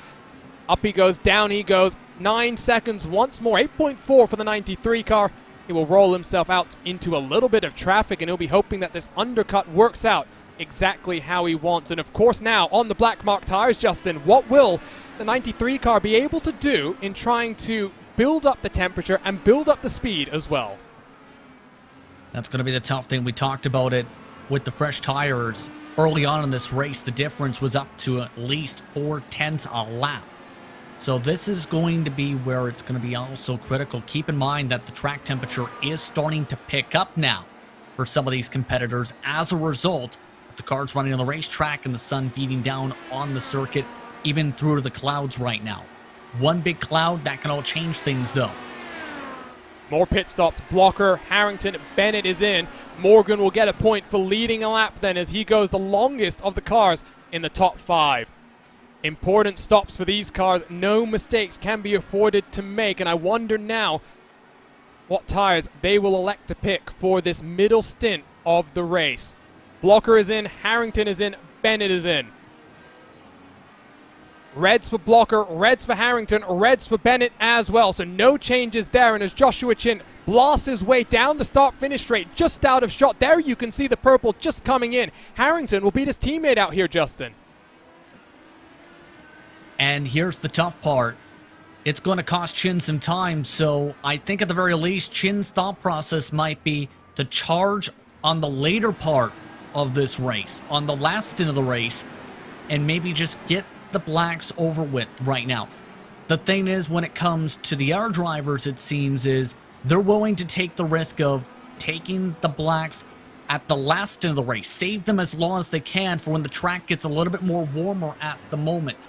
Up he goes, down he goes. 9 seconds once more. 8.4 for the 93 car. He will roll himself out into a little bit of traffic, and he'll be hoping that this undercut works out exactly how he wants. And of course now on the black mark tires, Justin, what will the 93 car be able to do in trying to build up the temperature and build up the speed as well? That's going to be the tough thing. We talked about it with the fresh tires early on in this race. The difference was up to at least 0.4 a lap. So this is going to be where it's going to be also critical. Keep in mind that the track temperature is starting to pick up now for some of these competitors as a result of the cars running on the racetrack and the sun beating down on the circuit, even through to the clouds right now. One big cloud, that can all change things though. More pit stops. Blocker, Harrington, Bennett is in. Morgan will get a point for leading a lap then, as he goes the longest of the cars in the top 5. Important stops for these cars. No mistakes can be afforded to make, and I wonder now what tires they will elect to pick for this middle stint of the race. Blocker is in, Harrington is in, Bennett is in. Reds for Blocker, reds for Harrington, reds for Bennett as well. So no changes there. And as Joshua Chin blasts his way down the start-finish straight, just out of shot, there you can see the purple just coming in. Harrington will beat his teammate out here, Justin. And here's the tough part. It's going to cost Chin some time. So I think at the very least, Chin's thought process might be to charge on the later part of this race, on the last stint of the race, and maybe just get the blacks over with right now. The thing is, when it comes to the other drivers, it seems, is they're willing to take the risk of taking the blacks at the last stint of the race, save them as long as they can for when the track gets a little bit more warmer at the moment.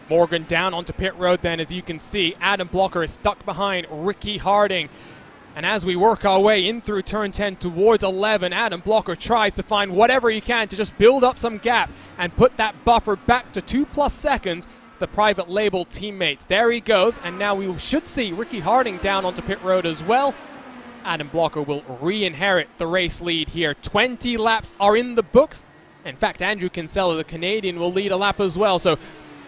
Morgan down onto pit road then. As you can see, Adam Blocker is stuck behind Ricky Harding. And as we work our way in through turn 10 towards 11, Adam Blocker tries to find whatever he can to just build up some gap and put that buffer back to 2+ seconds. The private label teammates. There he goes, and now we should see Ricky Harding down onto pit road as well. Adam Blocker will re-inherit the race lead here. 20 laps are in the books. In fact, Andrew Kinsella, the Canadian, will lead a lap as well. So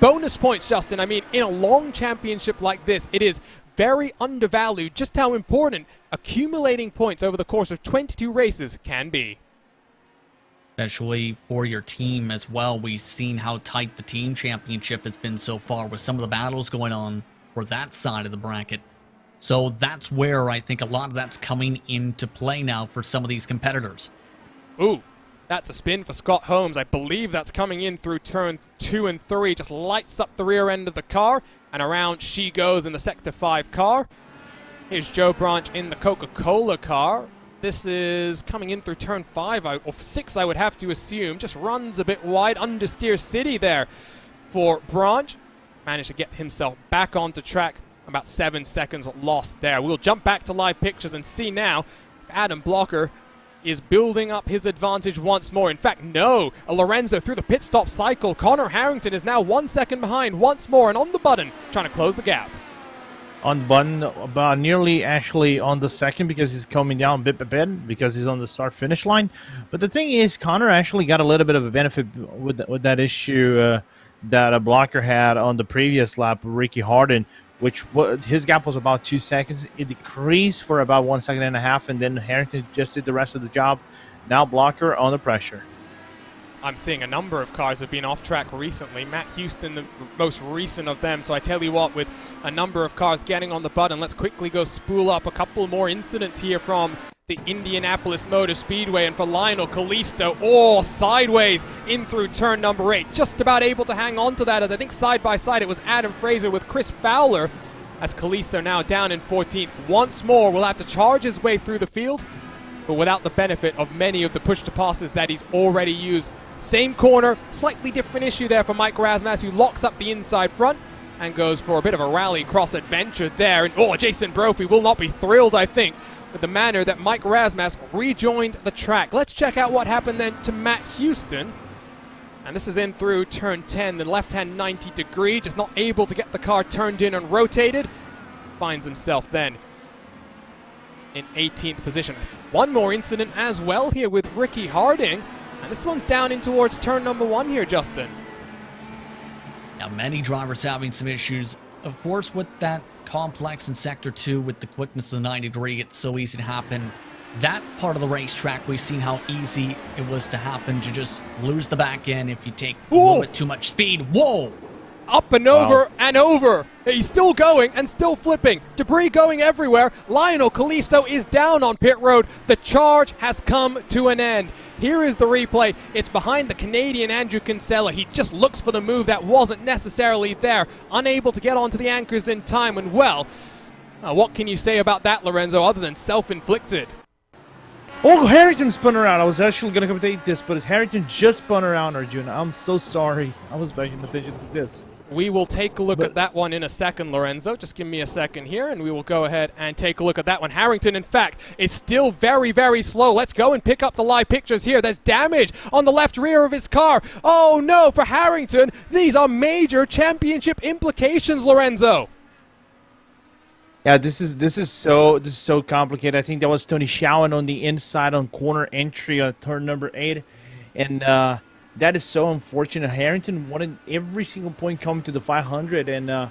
bonus points, Justin. I mean, in a long championship like this, it is very undervalued just how important accumulating points over the course of 22 races can be. Especially for your team as well. We've seen how tight the team championship has been so far with some of the battles going on for that side of the bracket. So that's where I think a lot of that's coming into play now for some of these competitors. Ooh, that's a spin for Scott Holmes. I believe that's coming in through turn 2 and 3. Just lights up the rear end of the car, and around she goes in the Sector 5 car. Here's Joe Branch in the Coca-Cola car. This is coming in through turn 5, or 6, I would have to assume. Just runs a bit wide, understeer city there for Branch. Managed to get himself back onto track. About 7 seconds lost there. We'll jump back to live pictures and see now Adam Blocker is building up his advantage once more. In fact, no, Lorenzo through the pit stop cycle. Connor Harrington is now 1 second behind once more and on the button, trying to close the gap. On the button, about nearly actually on the second, because he's coming down bit by bit because he's on the start-finish line. But the thing is, Connor actually got a little bit of a benefit with that issue that a Blocker had on the previous lap, Ricky Harden, which his gap was about 2 seconds. It decreased for about 1.5 seconds, and then Harrington just did the rest of the job. Now Blocker on the pressure. I'm seeing a number of cars have been off track recently. Matt Houston, the most recent of them. So I tell you what, with a number of cars getting on the button, let's quickly go spool up a couple more incidents here from the Indianapolis Motor Speedway. And for Lionel Kalisto, sideways in through turn number 8. Just about able to hang on to that, as I think side by side it was Adam Fraser with Chris Fowler, as Kalisto now down in 14th. Once more, will have to charge his way through the field, but without the benefit of many of the push to passes that he's already used. Same corner, slightly different issue there for Mike Razmas, who locks up the inside front and goes for a bit of a rally cross adventure there. And Jason Brophy will not be thrilled, I think, with the manner that Mike Razmas rejoined the track. Let's check out what happened then to Matt Houston. And this is in through turn 10, the left-hand 90 degree, just not able to get the car turned in and rotated. Finds himself then in 18th position. One more incident as well here with Ricky Harding. And this one's down in towards turn number 1 here, Justin. Now, many drivers having some issues, of course, with that complex in Sector 2 with the quickness of the 90 degree. It's so easy to happen. That part of the racetrack, we've seen how easy it was to happen to just lose the back end if you take a little bit too much speed. Whoa! Up and over and over. He's still going and still flipping. Debris going everywhere. Lionel Kalisto is down on pit road. The charge has come to an end. Here is the replay. It's behind the Canadian Andrew Kinsella. He just looks for the move that wasn't necessarily there. Unable to get onto the anchors in time. And what can you say about that, Lorenzo, other than self-inflicted? Oh, Harrington spun around. I was actually going to commentate this, but Harrington just spun around, Arjuna. I'm so sorry. I was paying attention to this. We will take a look at that one in a second, Lorenzo. Just give me a second here, and we will go ahead and take a look at that one. Harrington, in fact, is still very, very slow. Let's go and pick up the live pictures here. There's damage on the left rear of his car. Oh, no, for Harrington. These are major championship implications, Lorenzo. Yeah, this is so complicated. I think that was Tony Schowen on the inside on corner entry on turn number 8, and that is so unfortunate. Harrington wanted every single point coming to the 500, and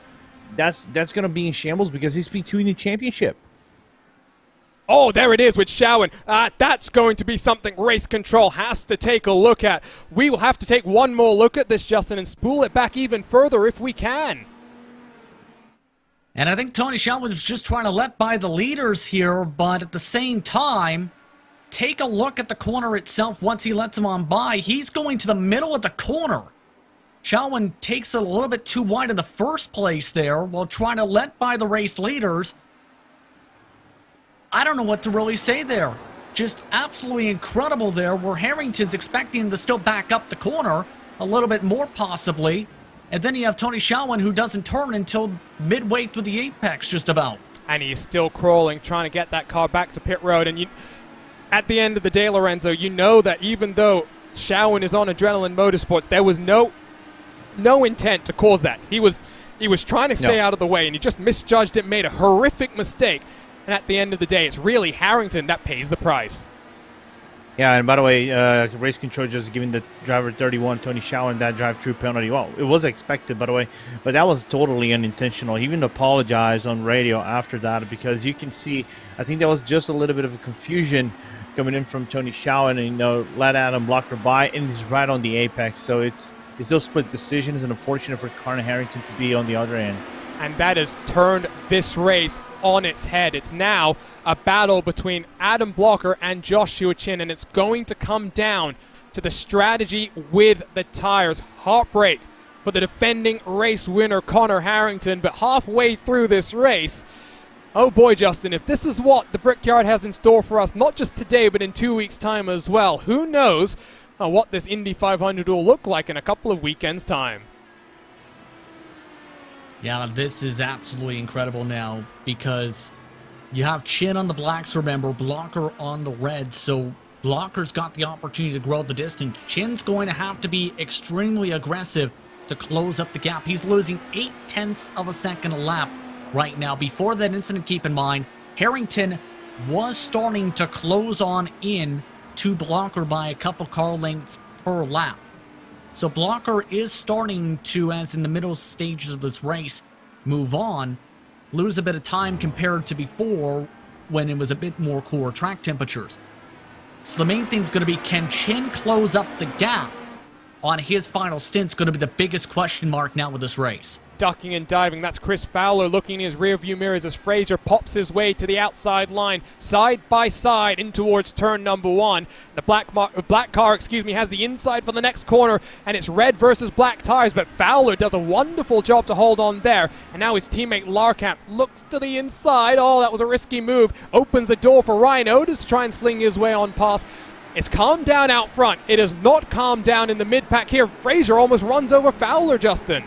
that's going to be in shambles because he's between the championship. Oh, there it is with Schowen. That's going to be something race control has to take a look at. We will have to take one more look at this, Justin, and spool it back even further if we can. And I think Tony Schowen was just trying to let by the leaders here, but at the same time, take a look at the corner itself once he lets him on by. He's going to the middle of the corner. Schowen takes it a little bit too wide in the first place there while trying to let by the race leaders. I don't know what to really say there. Just absolutely incredible there, where Harrington's expecting him to still back up the corner a little bit more possibly. And then you have Tony Schowen, who doesn't turn until midway through the apex, just about. And he's still crawling, trying to get that car back to pit road. And at the end of the day, Lorenzo, you know that even though Schowen is on Adrenaline Motorsports, there was no intent to cause that. He was trying to stay out of the way, and he just misjudged it, made a horrific mistake. And at the end of the day, it's really Harrington that pays the price. Yeah, and by the way, race control just giving the driver 31, Tony Schauer, that drive-through penalty. Well, it was expected, by the way, but that was totally unintentional. He even apologized on radio after that because you can see, I think there was just a little bit of a confusion coming in from Tony Schauer and, let Adam Blocker by, and he's right on the apex. So it's those split decisions, and unfortunate for Carter Harrington to be on the other end. And that has turned this race on its head. It's now a battle between Adam Blocker and Joshua Chin, and it's going to come down to the strategy with the tires. Heartbreak for the defending race winner, Connor Harrington, but halfway through this race, oh boy, Justin, if this is what the Brickyard has in store for us, not just today, but in 2 weeks' time as well, who knows what this Indy 500 will look like in a couple of weekends' time. Yeah, this is absolutely incredible now because you have Chin on the blacks, remember, Blocker on the reds, so Blocker's got the opportunity to grow the distance. Chin's going to have to be extremely aggressive to close up the gap. He's losing 0.8 of a second a lap right now. Before that incident, keep in mind, Harrington was starting to close on in to Blocker by a couple car lengths per lap. So Blocker is starting to, as in the middle stages of this race, move on, lose a bit of time compared to before when it was a bit more cooler track temperatures. So the main thing is going to be, can Chin close up the gap on his final stint? Is going to be the biggest question mark now with this race. Ducking and diving, that's Chris Fowler looking in his rearview mirrors as Fraser pops his way to the outside line, side by side in towards turn number 1. The black car, has the inside for the next corner, and it's red versus black tires, but Fowler does a wonderful job to hold on there, and now his teammate Larkamp looks to the inside. Oh, that was a risky move. Opens the door for Ryan Otis to try and sling his way on past. It's calmed down out front. It is not calmed down in the mid-pack here. Fraser almost runs over Fowler, Justin.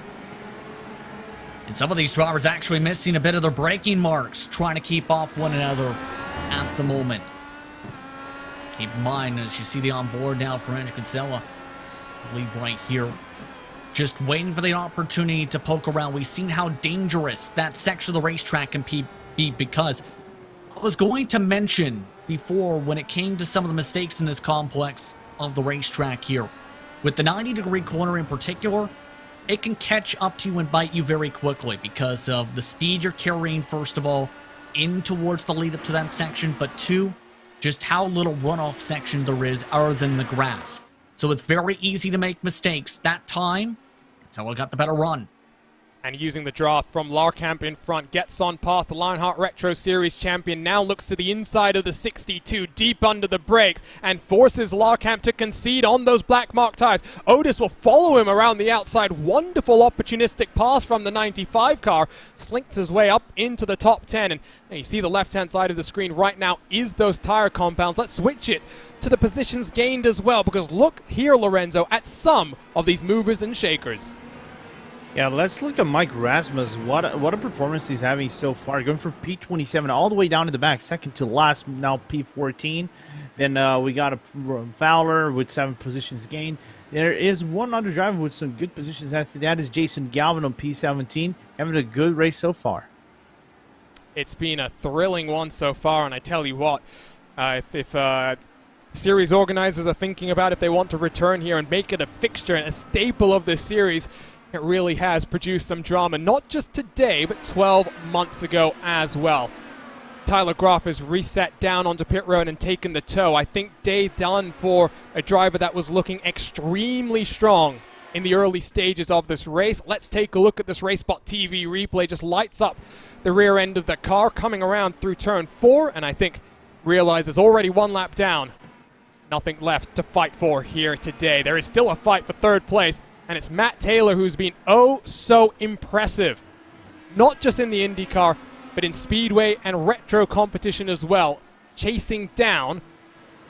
And some of these drivers actually missing a bit of their braking marks, trying to keep off one another at the moment. Keep in mind, as you see the onboard now for Andrew Kinsella, lead right here, just waiting for the opportunity to poke around. We've seen how dangerous that section of the racetrack can be, because I was going to mention before when it came to some of the mistakes in this complex of the racetrack here. With the 90-degree corner in particular, it can catch up to you and bite you very quickly because of the speed you're carrying, first of all, in towards the lead up to that section, but two, just how little runoff section there is other than the grass. So it's very easy to make mistakes. That time, that's how I got the better run. And using the draft from Larkamp in front, gets on past the Lionheart Retro Series champion, now looks to the inside of the 62, deep under the brakes, and forces Larkamp to concede on those black mark tires. Otis will follow him around the outside. Wonderful opportunistic pass from the 95 car. Slinks his way up into the top 10, and you see the left-hand side of the screen right now is those tire compounds. Let's switch it to the positions gained as well, because look here, Lorenzo, at some of these movers and shakers. Yeah, let's look at Mike Rasmus. What a performance he's having so far. Going from P27 all the way down to the back, second to last, now P14. Then we got a Fowler with 7 positions gained. There is one other driver with some good positions. That is Jason Galvin on P17, having a good race so far. It's been a thrilling one so far, and I tell you what, if series organizers are thinking about if they want to return here and make it a fixture and a staple of this series, it really has produced some drama, not just today, but 12 months ago as well. Tyler Groff has reset down onto pit road and taken the tow. I think day done for a driver that was looking extremely strong in the early stages of this race. Let's take a look at this RaceSpot TV replay. Just lights up the rear end of the car coming around through turn 4, and I think realizes already 1 lap down. Nothing left to fight for here today. There is still a fight for 3rd place. And it's Matt Taylor who's been oh so impressive, not just in the IndyCar, but in Speedway and retro competition as well, chasing down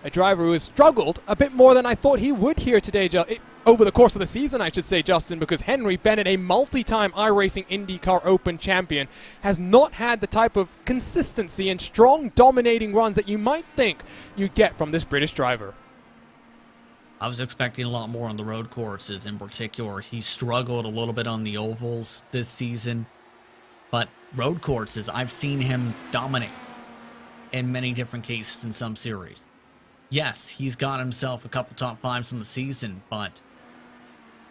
a driver who has struggled a bit more than I thought he would here today, over the course of the season, I should say, Justin, because Henry Bennett, a multi-time iRacing IndyCar Open champion, has not had the type of consistency and strong dominating runs that you might think you'd get from this British driver. I was expecting a lot more on the road courses in particular. He struggled a little bit on the ovals this season, but road courses, I've seen him dominate in many different cases in some series. yes, he's got himself a couple top fives in the season, but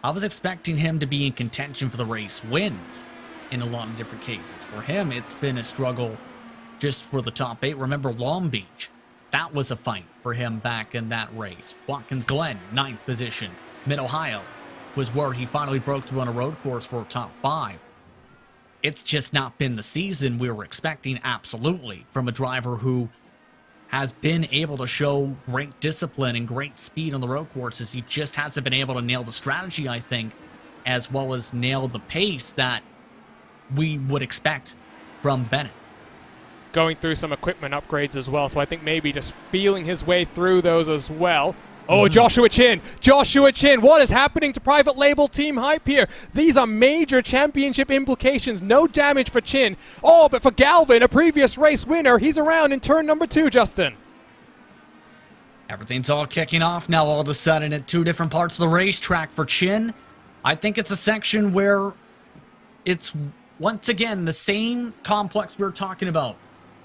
I was expecting him to be in contention for the race wins in a lot of different cases. For him, it's been a struggle just for the top 8. Remember Long Beach? That was a fight for him back in that race. Watkins Glen, 9th position. Mid-Ohio was where he finally broke through on a road course for a top 5. It's just not been the season we were expecting, absolutely, from a driver who has been able to show great discipline and great speed on the road courses. He just hasn't been able to nail the strategy, I think, as well as nail the pace that we would expect from Bennett. Going through some equipment upgrades as well, so I think maybe just feeling his way through those as well. Oh, Joshua Chin! Joshua Chin! What is happening to private label team hype here? These are major championship implications. No damage for Chin. Oh, but for Galvin, a previous race winner, he's around in turn number 2, Justin. Everything's all kicking off now all of a sudden at 2 different parts of the racetrack for Chin. I think it's a section where it's once again the same complex we were talking about.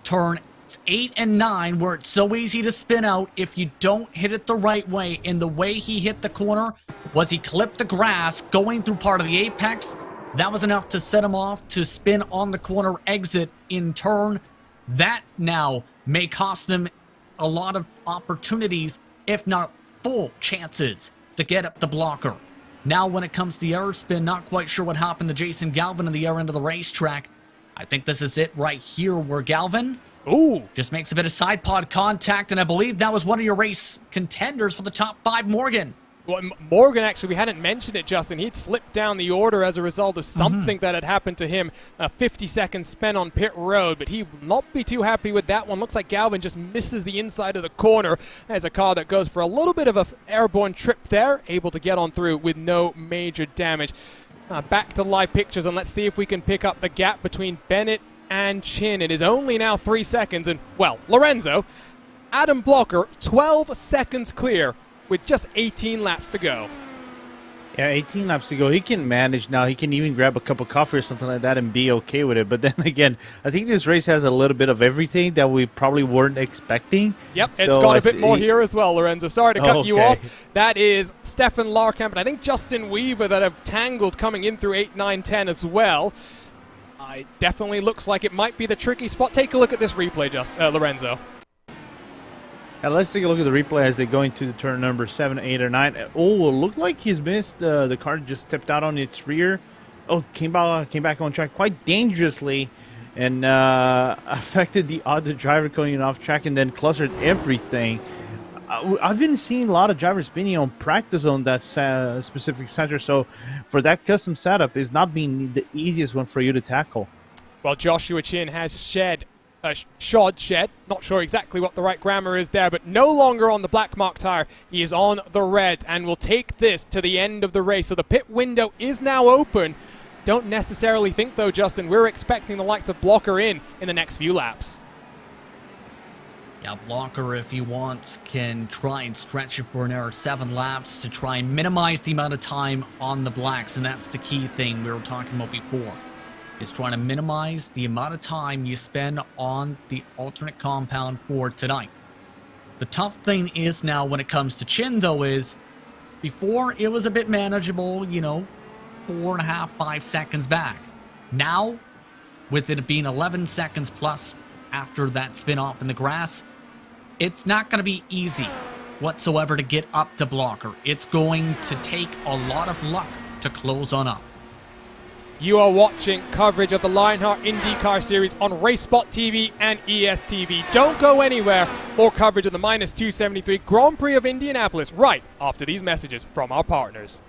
Turn 8 and 9, where it's so easy to spin out if you don't hit it the right way. And the way he hit the corner was he clipped the grass going through part of the apex. That was enough to set him off to spin on the corner exit in turn. That now may cost him a lot of opportunities, if not full chances, to get up the blocker. Now when it comes to the air spin, not quite sure what happened to Jason Galvin in the air end of the racetrack. I think this is it right here where Galvin just makes a bit of side pod contact, and I believe that was one of your race contenders for the top 5, Morgan. Well, Morgan, actually, we hadn't mentioned it, Justin. He'd slipped down the order as a result of something that had happened to him. A 50-second spin on pit road, but he will not be too happy with that one. Looks like Galvin just misses the inside of the corner. There's a car that goes for a little bit of an airborne trip there, able to get on through with no major damage. Back to live pictures, and let's see if we can pick up the gap between Bennett and Chin. It is only now 3 seconds, and, well, Lorenzo, Adam Blocker, 12 seconds clear with just 18 laps to go. Yeah, 18 laps to go. He can manage now. He can even grab a cup of coffee or something like that and be okay with it. But then again, I think this race has a little bit of everything that we probably weren't expecting. Yep, it's got a bit more here as well, Lorenzo. Sorry to cut you off. That is Stefan Larkamp and I think Justin Weaver that have tangled coming in through 8, 9, 10 as well. It definitely looks like it might be the tricky spot. Take a look at this replay, Lorenzo. Now let's take a look at the replay as they go into the turn number 7, 8, or 9. Oh, it looked like he's missed. The car just stepped out on its rear. Oh, came back on track quite dangerously and affected the other driver going off track and then clustered everything. I've been seeing a lot of drivers spinning on practice on that specific center, so for that custom setup, it's not been the easiest one for you to tackle. Well, Joshua Chin has shed, not sure exactly what the right grammar is there, but no longer on the black mark tire. He is on the red and will take this to the end of the race. So the pit window is now open. Don't necessarily think, though, Justin, we're expecting the likes of Blocker in the next few laps. Yeah, Blocker, if he wants, can try and stretch it for another 7 laps to try and minimize the amount of time on the blacks, and that's the key thing we were talking about before, is trying to minimize the amount of time you spend on the alternate compound for tonight. The tough thing is now when it comes to Chin, though, is before it was a bit manageable, 4.5, 5 seconds back. Now, with it being 11 seconds plus after that spin off in the grass, it's not going to be easy whatsoever to get up to Blocker. It's going to take a lot of luck to close on up. You are watching coverage of the Lionheart IndyCar Series on RaceSpot TV and ESTV. Don't go anywhere. More coverage of the Minus273 Grand Prix of Indianapolis right after these messages from our partners.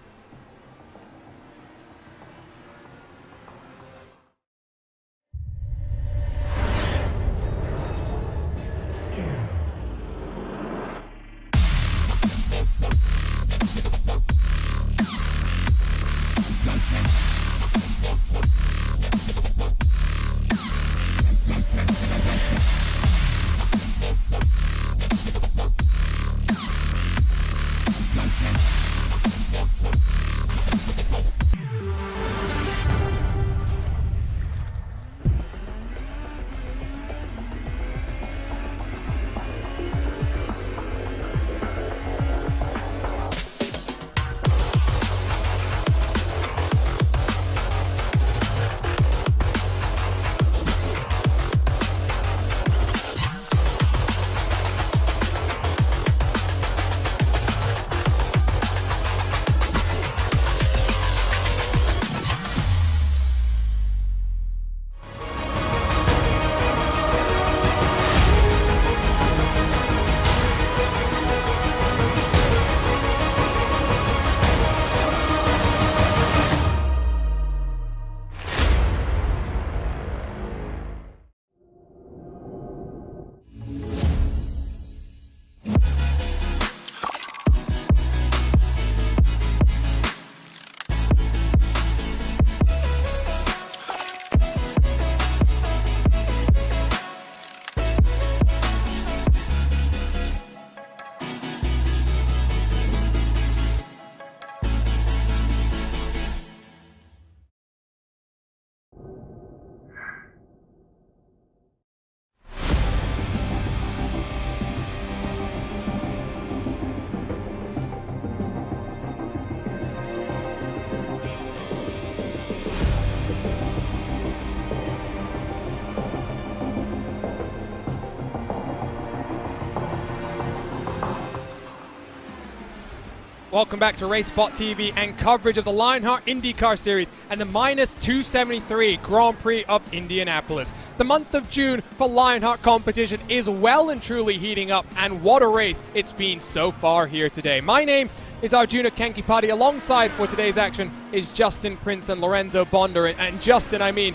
Welcome back to RaceSpot TV and coverage of the Lionheart IndyCar Series and the Minus273 Grand Prix of Indianapolis. The month of June for Lionheart competition is well and truly heating up, and what a race it's been so far here today. My name is Arjuna Kankipati. Alongside for today's action is Justin Prince and Lorenzo Bonder. And Justin, I mean,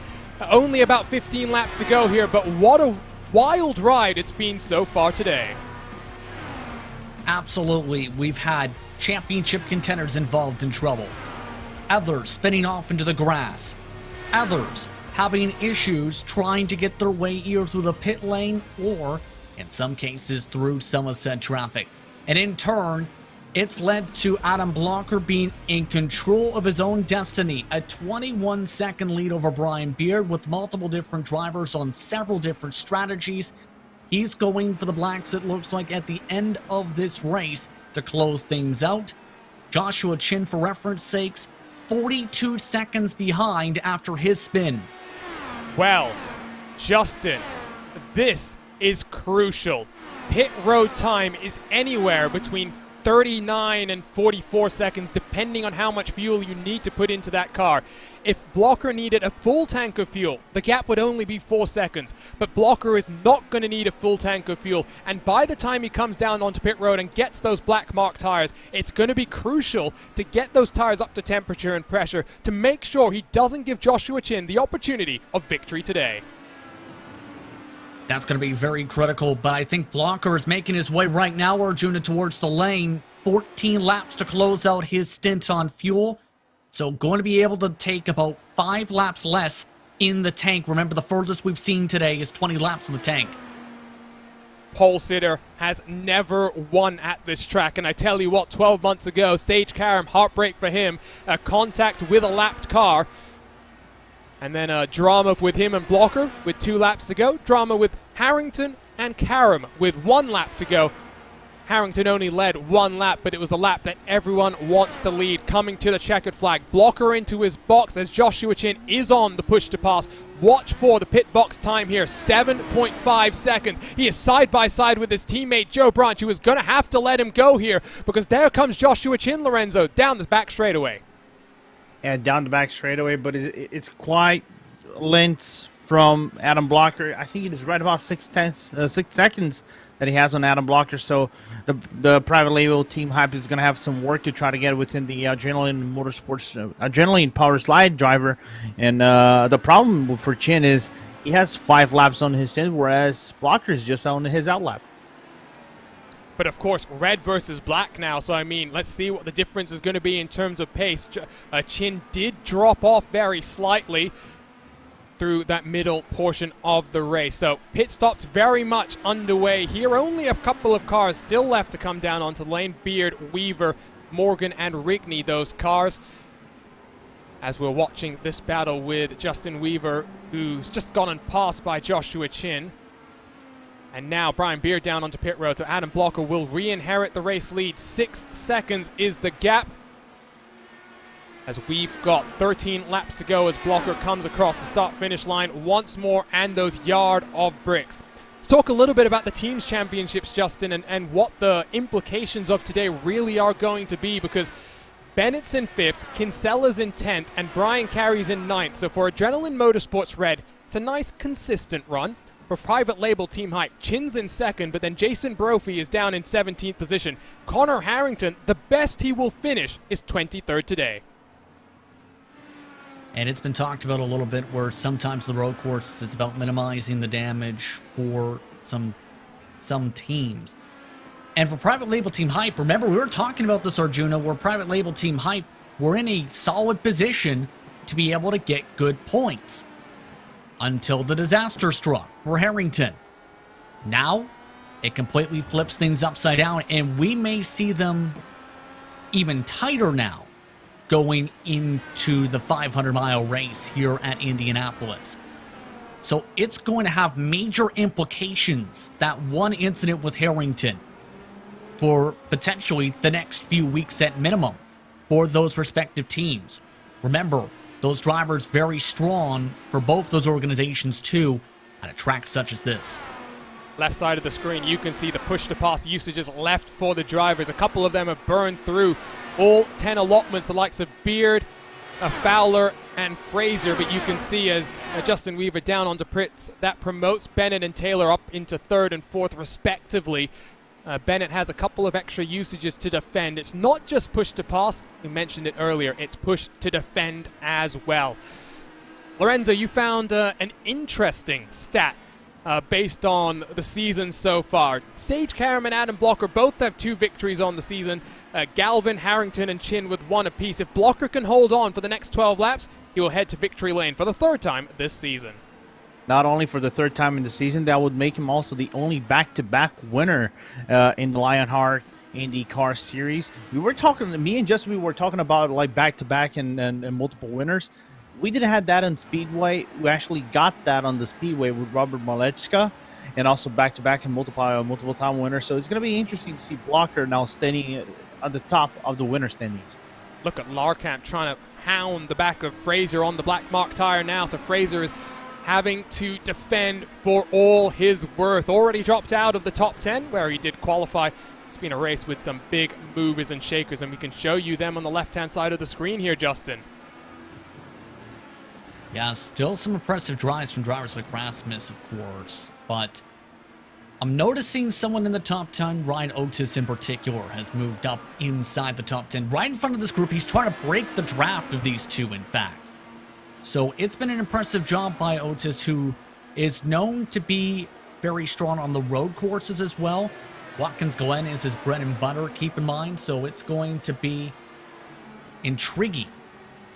only about 15 laps to go here, but what a wild ride it's been so far today. Absolutely. We've had championship contenders involved in trouble. Others spinning off into the grass. Others having issues trying to get their way either through the pit lane or, in some cases, through some of said traffic. And in turn, it's led to Adam Blocker being in control of his own destiny. A 21-second lead over Brian Beard with multiple different drivers on several different strategies. He's going for the blacks, it looks like, at the end of this race to close things out. Joshua Chin, for reference sakes, 42 seconds behind after his spin. Well, Justin, this is crucial. Pit road time is anywhere between 39 and 44 seconds, depending on how much fuel you need to put into that car. If Blocker needed a full tank of fuel, the gap would only be 4 seconds. But Blocker is not going to need a full tank of fuel, and by the time he comes down onto pit road and gets those black mark tires, it's going to be crucial to get those tires up to temperature and pressure to make sure he doesn't give Joshua Chin the opportunity of victory today. That's going to be very critical, but I think Blocker is making his way right now, Arjuna, towards the lane. 14 laps to close out his stint on fuel. So going to be able to take about 5 laps less in the tank. Remember, the furthest we've seen today is 20 laps in the tank. Pole sitter has never won at this track, and I tell you what, 12 months ago, Sage Karam, heartbreak for him, a contact with a lapped car. And then a drama with him and Blocker with 2 laps to go. Drama with Harrington and Karam with 1 lap to go. Harrington only led 1 lap, but it was the lap that everyone wants to lead. Coming to the checkered flag. Blocker into his box as Joshua Chin is on the push to pass. Watch for the pit box time here, 7.5 seconds. He is side by side with his teammate Joe Branch, who is going to have to let him go here because there comes Joshua Chin, Lorenzo, down the back straightaway. And down the back straightaway, but it's quite lengths from Adam Blocker. I think it is right about 6 seconds that he has on Adam Blocker. So the private label Team Hype is going to have some work to try to get within the Adrenaline Motorsports, Adrenaline Power Slide driver. And the problem for Chin is he has 5 laps on his end, whereas Blocker is just on his out lap. But of course, red versus black now, so I mean, let's see what the difference is going to be in terms of pace. Chin did drop off very slightly through that middle portion of the race. So pit stops very much underway here. Only a couple of cars still left to come down onto the lane. Beard, Weaver, Morgan, and Rigney, those cars. As we're watching this battle with Justin Weaver, who's just gone and passed by Joshua Chin. And now Brian Beard down onto pit road, so Adam Blocker will re-inherit the race lead. 6 seconds is the gap, as we've got 13 laps to go as Blocker comes across the start-finish line once more, and those yard of bricks. Let's talk a little bit about the teams championships, Justin, and what the implications of today really are going to be, because Bennett's in 5th, Kinsella's in 10th, and Brian Carey's in 9th. So for Adrenaline Motorsports Red, it's a nice consistent run. For private label Team Hype, Chin's in 2nd, but then Jason Brophy is down in 17th position. Connor Harrington, the best he will finish is 23rd today. And it's been talked about a little bit where sometimes the road course, it's about minimizing the damage for some teams. And for private label Team Hype, remember we were talking about this, Arjuna, where private label Team Hype were in a solid position to be able to get good points. Until the disaster struck for Harrington. Now, it completely flips things upside down, and we may see them even tighter now going into the 500-mile race here at Indianapolis. So it's going to have major implications, that one incident with Harrington, for potentially the next few weeks at minimum for those respective teams. Remember, those drivers very strong for both those organizations too at a track such as this. left side of the screen, you can see the push-to-pass usages left for the drivers. A couple of them have burned through all 10 allotments, the likes of Beard, Fowler, and Fraser, but you can see as Justin Weaver down onto pits, that promotes Bennett and Taylor up into 3rd and 4th respectively. Bennett has a couple of extra usages to defend. It's not just push to pass, we mentioned it earlier, it's push to defend as well. Lorenzo, you found an interesting stat based on the season so far. Sage Karam and Adam Blocker both have 2 victories on the season. Galvin, Harrington, and Chin with 1 apiece. If Blocker can hold on for the next 12 laps, he will head to victory lane for the 3rd time this season. Not only for the 3rd time in the season, that would make him also the only back-to-back winner in the Lionheart IndyCar series. We were talking, me and Justin, we were talking about like back-to-back and multiple winners. We didn't have that on Speedway. We actually got that on the Speedway with Robert Malechka, and also back-to-back and multiple-time winner. So it's going to be interesting to see Blocker now standing at the top of the winner standings. Look at Larkamp trying to hound the back of Fraser on the black mark tire now. So Fraser is having to defend for all his worth. Already dropped out of the top 10 where he did qualify. It's been a race with some big movers and shakers, and we can show you them on the left-hand side of the screen here, Justin. Yeah, still some impressive drives from drivers like Rasmus, of course, but I'm noticing someone in the top 10, Ryan Otis in particular, has moved up inside the top 10. Right in front of this group, he's trying to break the draft of these 2, in fact. So it's been an impressive job by Otis, who is known to be very strong on the road courses as well. Watkins Glen is his bread and butter, keep in mind, so it's going to be intriguing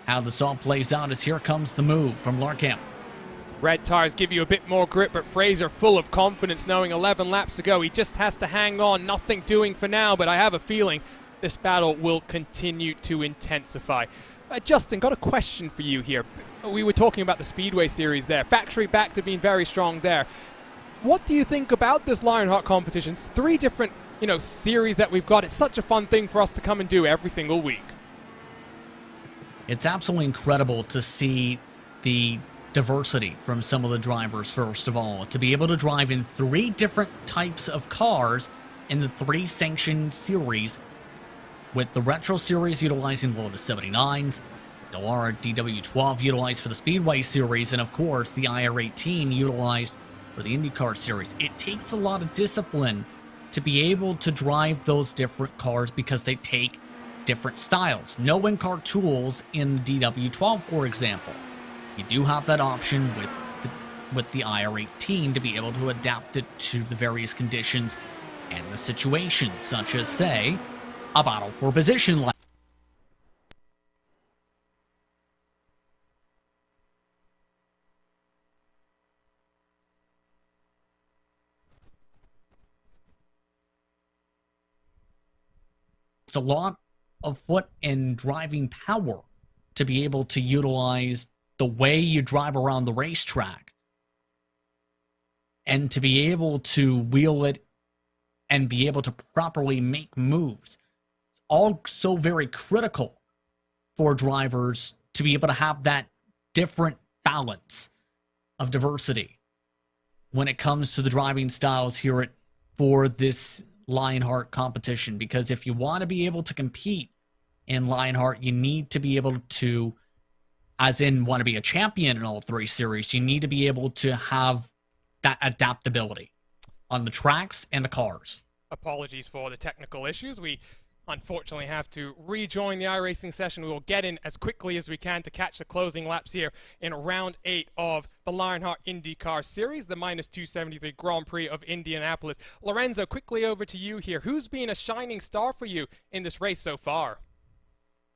how this all plays out as here comes the move from Larkamp. Red tires give you a bit more grip, but Fraser full of confidence knowing 11 laps to go. He just has to hang on, nothing doing for now, but I have a feeling this battle will continue to intensify. Justin, got a question for you here. We were talking about the Speedway series there. Factory back to being very strong there. What do you think about this Lionheart competition? It's 3 different, series that we've got. It's such a fun thing for us to come and do every single week. It's absolutely incredible to see the diversity from some of the drivers, first of all. To be able to drive in 3 different types of cars in the 3 sanctioned series, with the Retro Series utilizing Lotus 79s, the Noir DW12 utilized for the Speedway Series, and of course the IR18 utilized for the IndyCar Series. It takes a lot of discipline to be able to drive those different cars because they take different styles. No in-car tools in the DW12, for example. You do have that option with the IR18 to be able to adapt it to the various conditions and the situations, such as, say, a battle for position lap. It's a lot of foot and driving power to be able to utilize the way you drive around the racetrack and to be able to wheel it and be able to properly make moves. It's all so very critical for drivers to be able to have that different balance of diversity when it comes to the driving styles here for this Lionheart competition, because if you want to be able to compete in Lionheart, you need to be able to, as in want to be a champion in all 3 series, you need to be able to have that adaptability on the tracks and the cars. Apologies for the technical issues. We unfortunately have to rejoin the iRacing session. We will get in as quickly as we can to catch the closing laps here in round 8 of the Lionheart IndyCar Series, the Minus273 Grand Prix of Indianapolis. Lorenzo, quickly over to you here. Who's been a shining star for you in this race so far?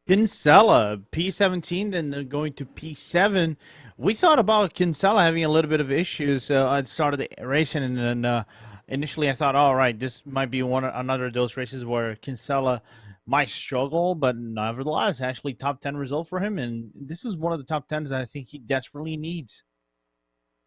Kinsella, P17, then going to P7. We thought about Kinsella having a little bit of issues at the start of the race, and then initially I thought, all right, this might be another of those races where Kinsella might struggle, but nevertheless, actually top 10 result for him, and this is one of the top 10s that I think he desperately needs.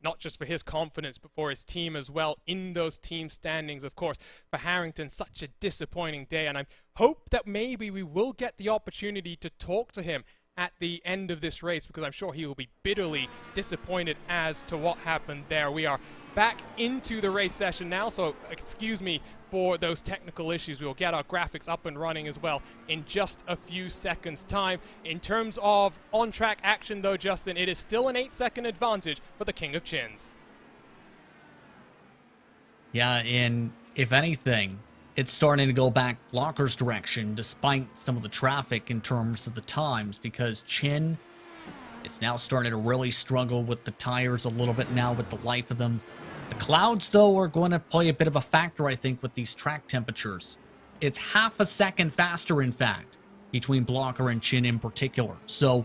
Not just for his confidence, but for his team as well in those team standings. Of course, for Harrington, such a disappointing day, and I hope that maybe we will get the opportunity to talk to him at the end of this race, because I'm sure he will be bitterly disappointed as to what happened there. We are back into the race session now, so excuse me for those technical issues. We'll get our graphics up and running as well in just a few seconds' time. In terms of on-track action, though, Justin, it is still an 8-second advantage for the King of Chins. Yeah, and if anything, it's starting to go back Blocker's direction despite some of the traffic in terms of the times, because Chin is now starting to really struggle with the tires a little bit now with the life of them. The clouds, though, are going to play a bit of a factor, I think, with these track temperatures. It's half a second faster, in fact, between Blocker and Chin in particular. So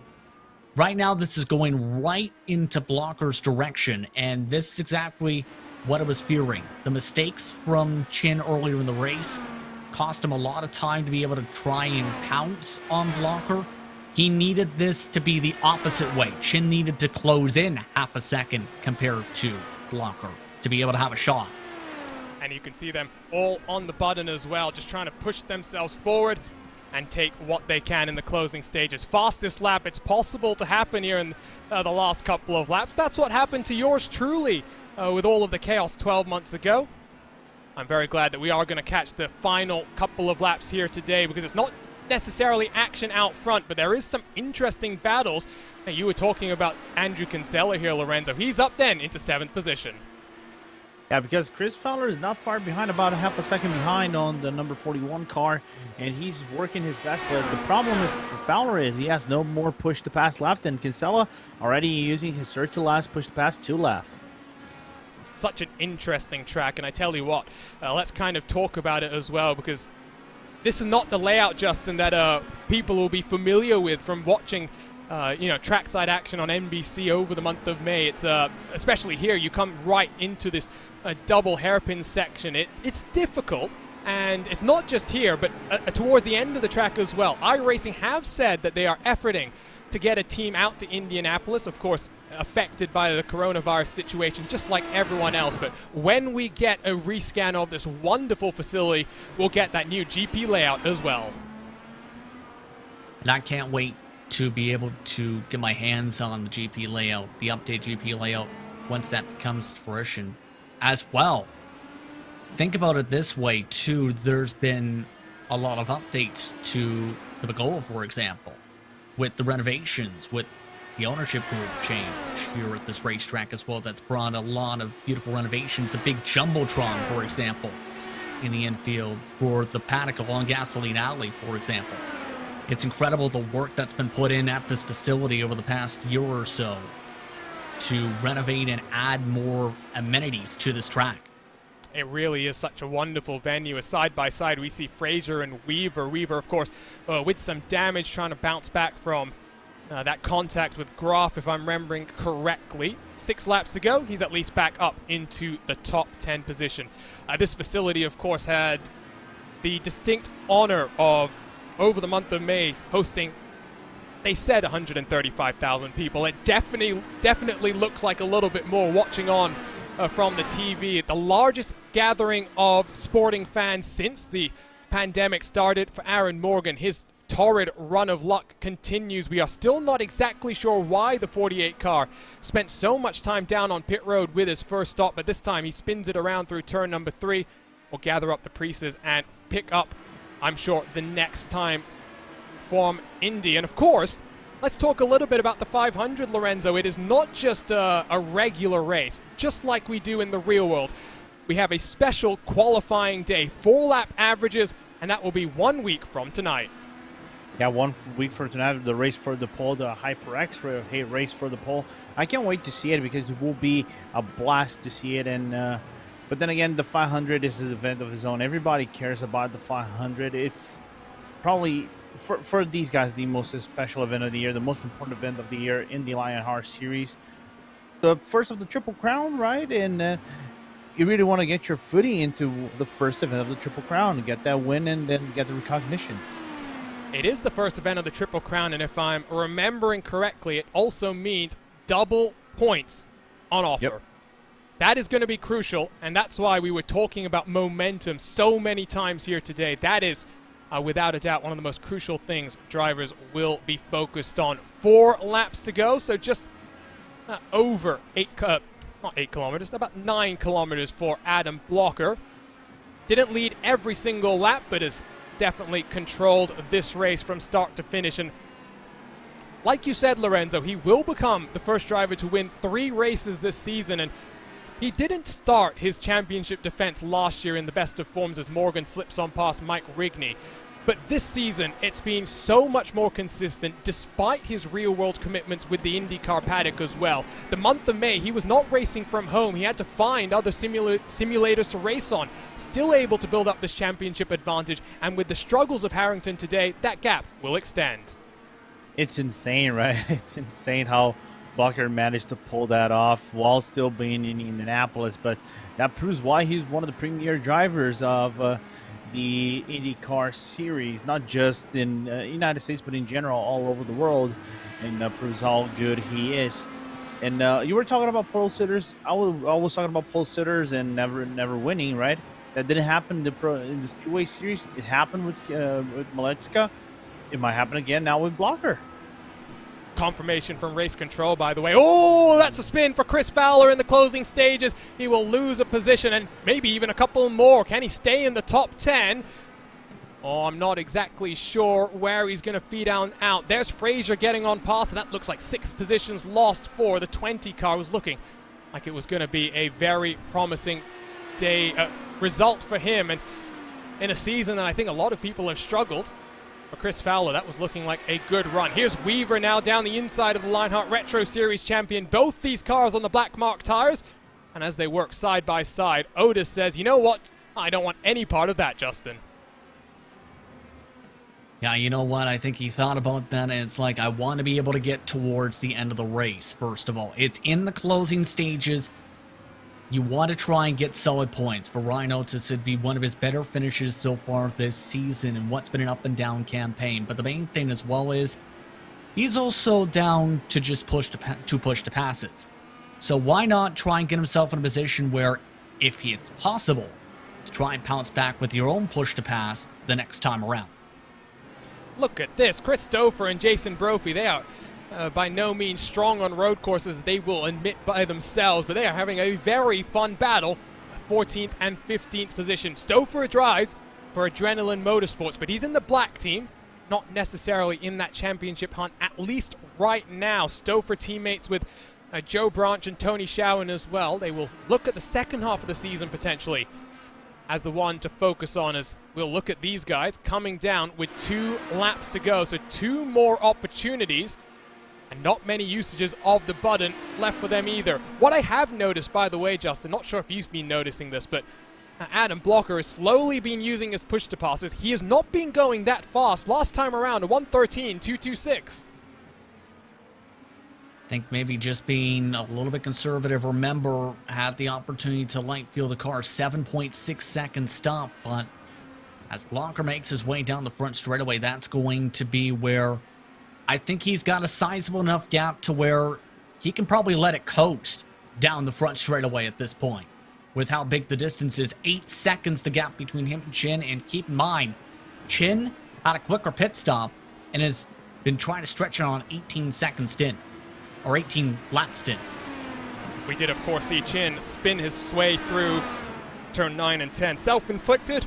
right now, this is going right into Blocker's direction, and this is exactly what I was fearing. The mistakes from Chin earlier in the race cost him a lot of time to be able to try and pounce on Blocker. He needed this to be the opposite way. Chin needed to close in half a second compared to Blocker to be able to have a shot. And you can see them all on the button as well, just trying to push themselves forward and take what they can in the closing stages. Fastest lap it's possible to happen here in the last couple of laps. That's what happened to yours truly with all of the chaos 12 months ago. I'm very glad that we are going to catch the final couple of laps here today, because it's not necessarily action out front, but there is some interesting battles. And you were talking about Andrew Kinsella here, Lorenzo. He's up then into 7th position. Yeah, because Chris Fowler is not far behind, about a half a second behind on the number 41 car, and he's working his best. But the problem for Fowler is he has no more push to pass left, and Kinsella already using his surge to last push to pass to left. Such an interesting track, and I tell you what, let's kind of talk about it as well, because this is not the layout, Justin, that people will be familiar with from watching trackside action on NBC over the month of May. It's especially here, you come right into this double hairpin section. It's difficult, and it's not just here, but towards the end of the track as well. iRacing have said that they are efforting to get a team out to Indianapolis, of course affected by the coronavirus situation just like everyone else. But when we get a rescan of this wonderful facility, we'll get that new GP layout as well. And I can't wait to be able to get my hands on the GP layout, the update GP layout, once that becomes fruition as well. Think about it this way too, there's been a lot of updates to the Bagoa, for example, with the renovations, with the ownership group change here at this racetrack as well. That's brought a lot of beautiful renovations. A big Jumbotron, for example, in the infield for the paddock along Gasoline Alley, for example. It's incredible the work that's been put in at this facility over the past year or so to renovate and add more amenities to this track. It really is such a wonderful venue. As side by side, we see Fraser and Weaver. Weaver, of course, with some damage, trying to bounce back from that contact with Graf, if I'm remembering correctly. 6 laps to go, he's at least back up into the top 10 position. This facility, of course, had the distinct honor of, over the month of May, hosting, they said 135,000 people. It definitely looks like a little bit more watching on from the TV. The largest gathering of sporting fans since the pandemic started for Aaron Morgan. His torrid run of luck continues. We are still not exactly sure why the 48 car spent so much time down on pit road with his first stop, but this time he spins it around through turn number 3. We'll gather up the pieces and pick up, I'm sure, the next time from Indy. And of course, let's talk a little bit about the 500, Lorenzo. It is not just a regular race, just like we do in the real world. We have a special qualifying day, 4-lap averages, and that will be 1 week from tonight. Yeah, 1 week for tonight, the race for the pole, the HyperX race for the pole. I can't wait to see it because it will be a blast to see it. And but then again, the 500 is an event of its own. Everybody cares about the 500. It's probably, for these guys, the most special event of the year, the most important event of the year in the Lionheart series. The first of the Triple Crown, right? And you really want to get your footing into the first event of the Triple Crown, get that win, and then get the recognition. It is the first event of the Triple Crown, and if I'm remembering correctly, it also means double points on offer. Yep. That is going to be crucial, and that's why we were talking about momentum so many times here today. That is, without a doubt, one of the most crucial things drivers will be focused on. 4 laps to go, so just over not 8 kilometers, about 9 kilometers for Adam Blocker. Didn't lead every single lap, but has definitely controlled this race from start to finish. And like you said, Lorenzo, he will become the first driver to win 3 races this season. And he didn't start his championship defense last year in the best of forms as Morgan slips on past Mike Rigney. But this season, it's been so much more consistent despite his real-world commitments with the IndyCar paddock as well. The month of May, he was not racing from home. He had to find other simulators to race on. Still able to build up this championship advantage. And with the struggles of Harrington today, that gap will extend. It's insane, right? It's insane how Blocker managed to pull that off while still being in Indianapolis. But that proves why he's one of the premier drivers of the IndyCar series, not just in the United States, but in general all over the world, and proves how good he is. And you were talking about pole sitters. I was talking about pole sitters and never winning, right? That didn't happen in the Speedway series. It happened with Maleczka. It might happen again now with Blocker. Confirmation from race control, by the way. Oh, that's a spin for Chris Fowler in the closing stages. He will lose a position and maybe even a couple more. Can he stay in the top 10? Oh, I'm not exactly sure where he's going to feed out. There's Fraser getting on past, and that looks like 6 positions lost for the 20 car. Was looking like it was going to be a very promising result for him, and in a season that I think a lot of people have struggled. For Chris Fowler, that was looking like a good run. Here's Weaver now down the inside of the Lionheart Retro Series champion. Both these cars on the black mark tires. And as they work side by side, Otis says, you know what? I don't want any part of that, Justin. Yeah, you know what? I think he thought about that, and it's like, I want to be able to get towards the end of the race, first of all. It's in the closing stages. You want to try and get solid points. For Ryan Otis, it'd be one of his better finishes so far this season and what's been an up-and-down campaign. But the main thing as well is he's also down to just push to passes. So why not try and get himself in a position where, if it's possible, to try and pounce back with your own push to pass the next time around. Look at this. Chris Stouffer and Jason Brophy, they are by no means strong on road courses, they will admit by themselves, but they are having a very fun battle. 14th and 15th position. Stouffer drives for Adrenaline Motorsports, but he's in the black team, not necessarily in that championship hunt, at least right now. Stouffer teammates with Joe Branch and Tony Schowen as well. They will look at the second half of the season potentially as the one to focus on, as we'll look at these guys coming down with 2 laps to go. So 2 more opportunities. And not many usages of the button left for them either. What I have noticed, by the way, Justin, not sure if you've been noticing this, but Adam Blocker has slowly been using his push to passes. He has not been going that fast. Last time around, a 1:13.226. I think maybe just being a little bit conservative. Remember, had the opportunity to light field a car, 7.6 second stop, but as Blocker makes his way down the front straightaway, that's going to be where I think he's got a sizable enough gap to where he can probably let it coast down the front straightaway at this point. With how big the distance is, 8 seconds the gap between him and Chin, and keep in mind, Chin had a quicker pit stop and has been trying to stretch it on an 18-second stint, or 18-lap stint. We did, of course, see Chin spin his way through turn 9 and 10. Self-inflicted,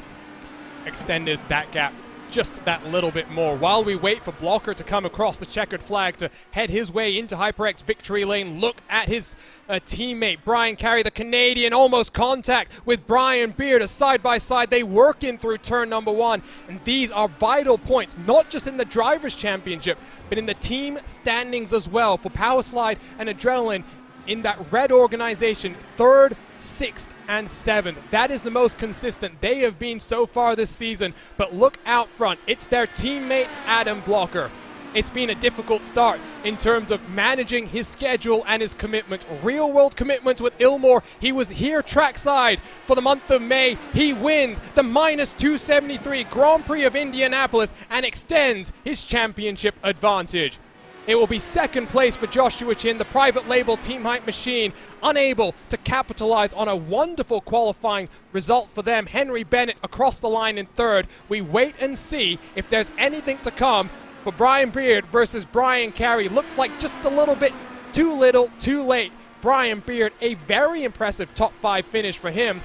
extended that gap just that little bit more. While we wait for Blocker to come across the checkered flag to head his way into HyperX victory lane, look at his teammate Brian Carey, the Canadian, almost contact with Brian Beard. A side-by-side, they work in through turn number 1, and these are vital points, not just in the Drivers' Championship, but in the team standings as well for Powerslide and Adrenaline in that red organization, 3rd, 6th, and 7th. That is the most consistent they have been so far this season. But look out front. It's their teammate, Adam Blocker. It's been a difficult start in terms of managing his schedule and his commitments. Real-world commitments with Ilmore. He was here trackside for the month of May. He wins the Minus273 Grand Prix of Indianapolis and extends his championship advantage. It will be 2nd place for Joshua Chin, the private label Team Hype machine, unable to capitalize on a wonderful qualifying result for them. Henry Bennett across the line in 3rd. We wait and see if there's anything to come for Brian Beard versus Brian Carey. Looks like just a little bit too little, too late. Brian Beard, a very impressive top 5 finish for him,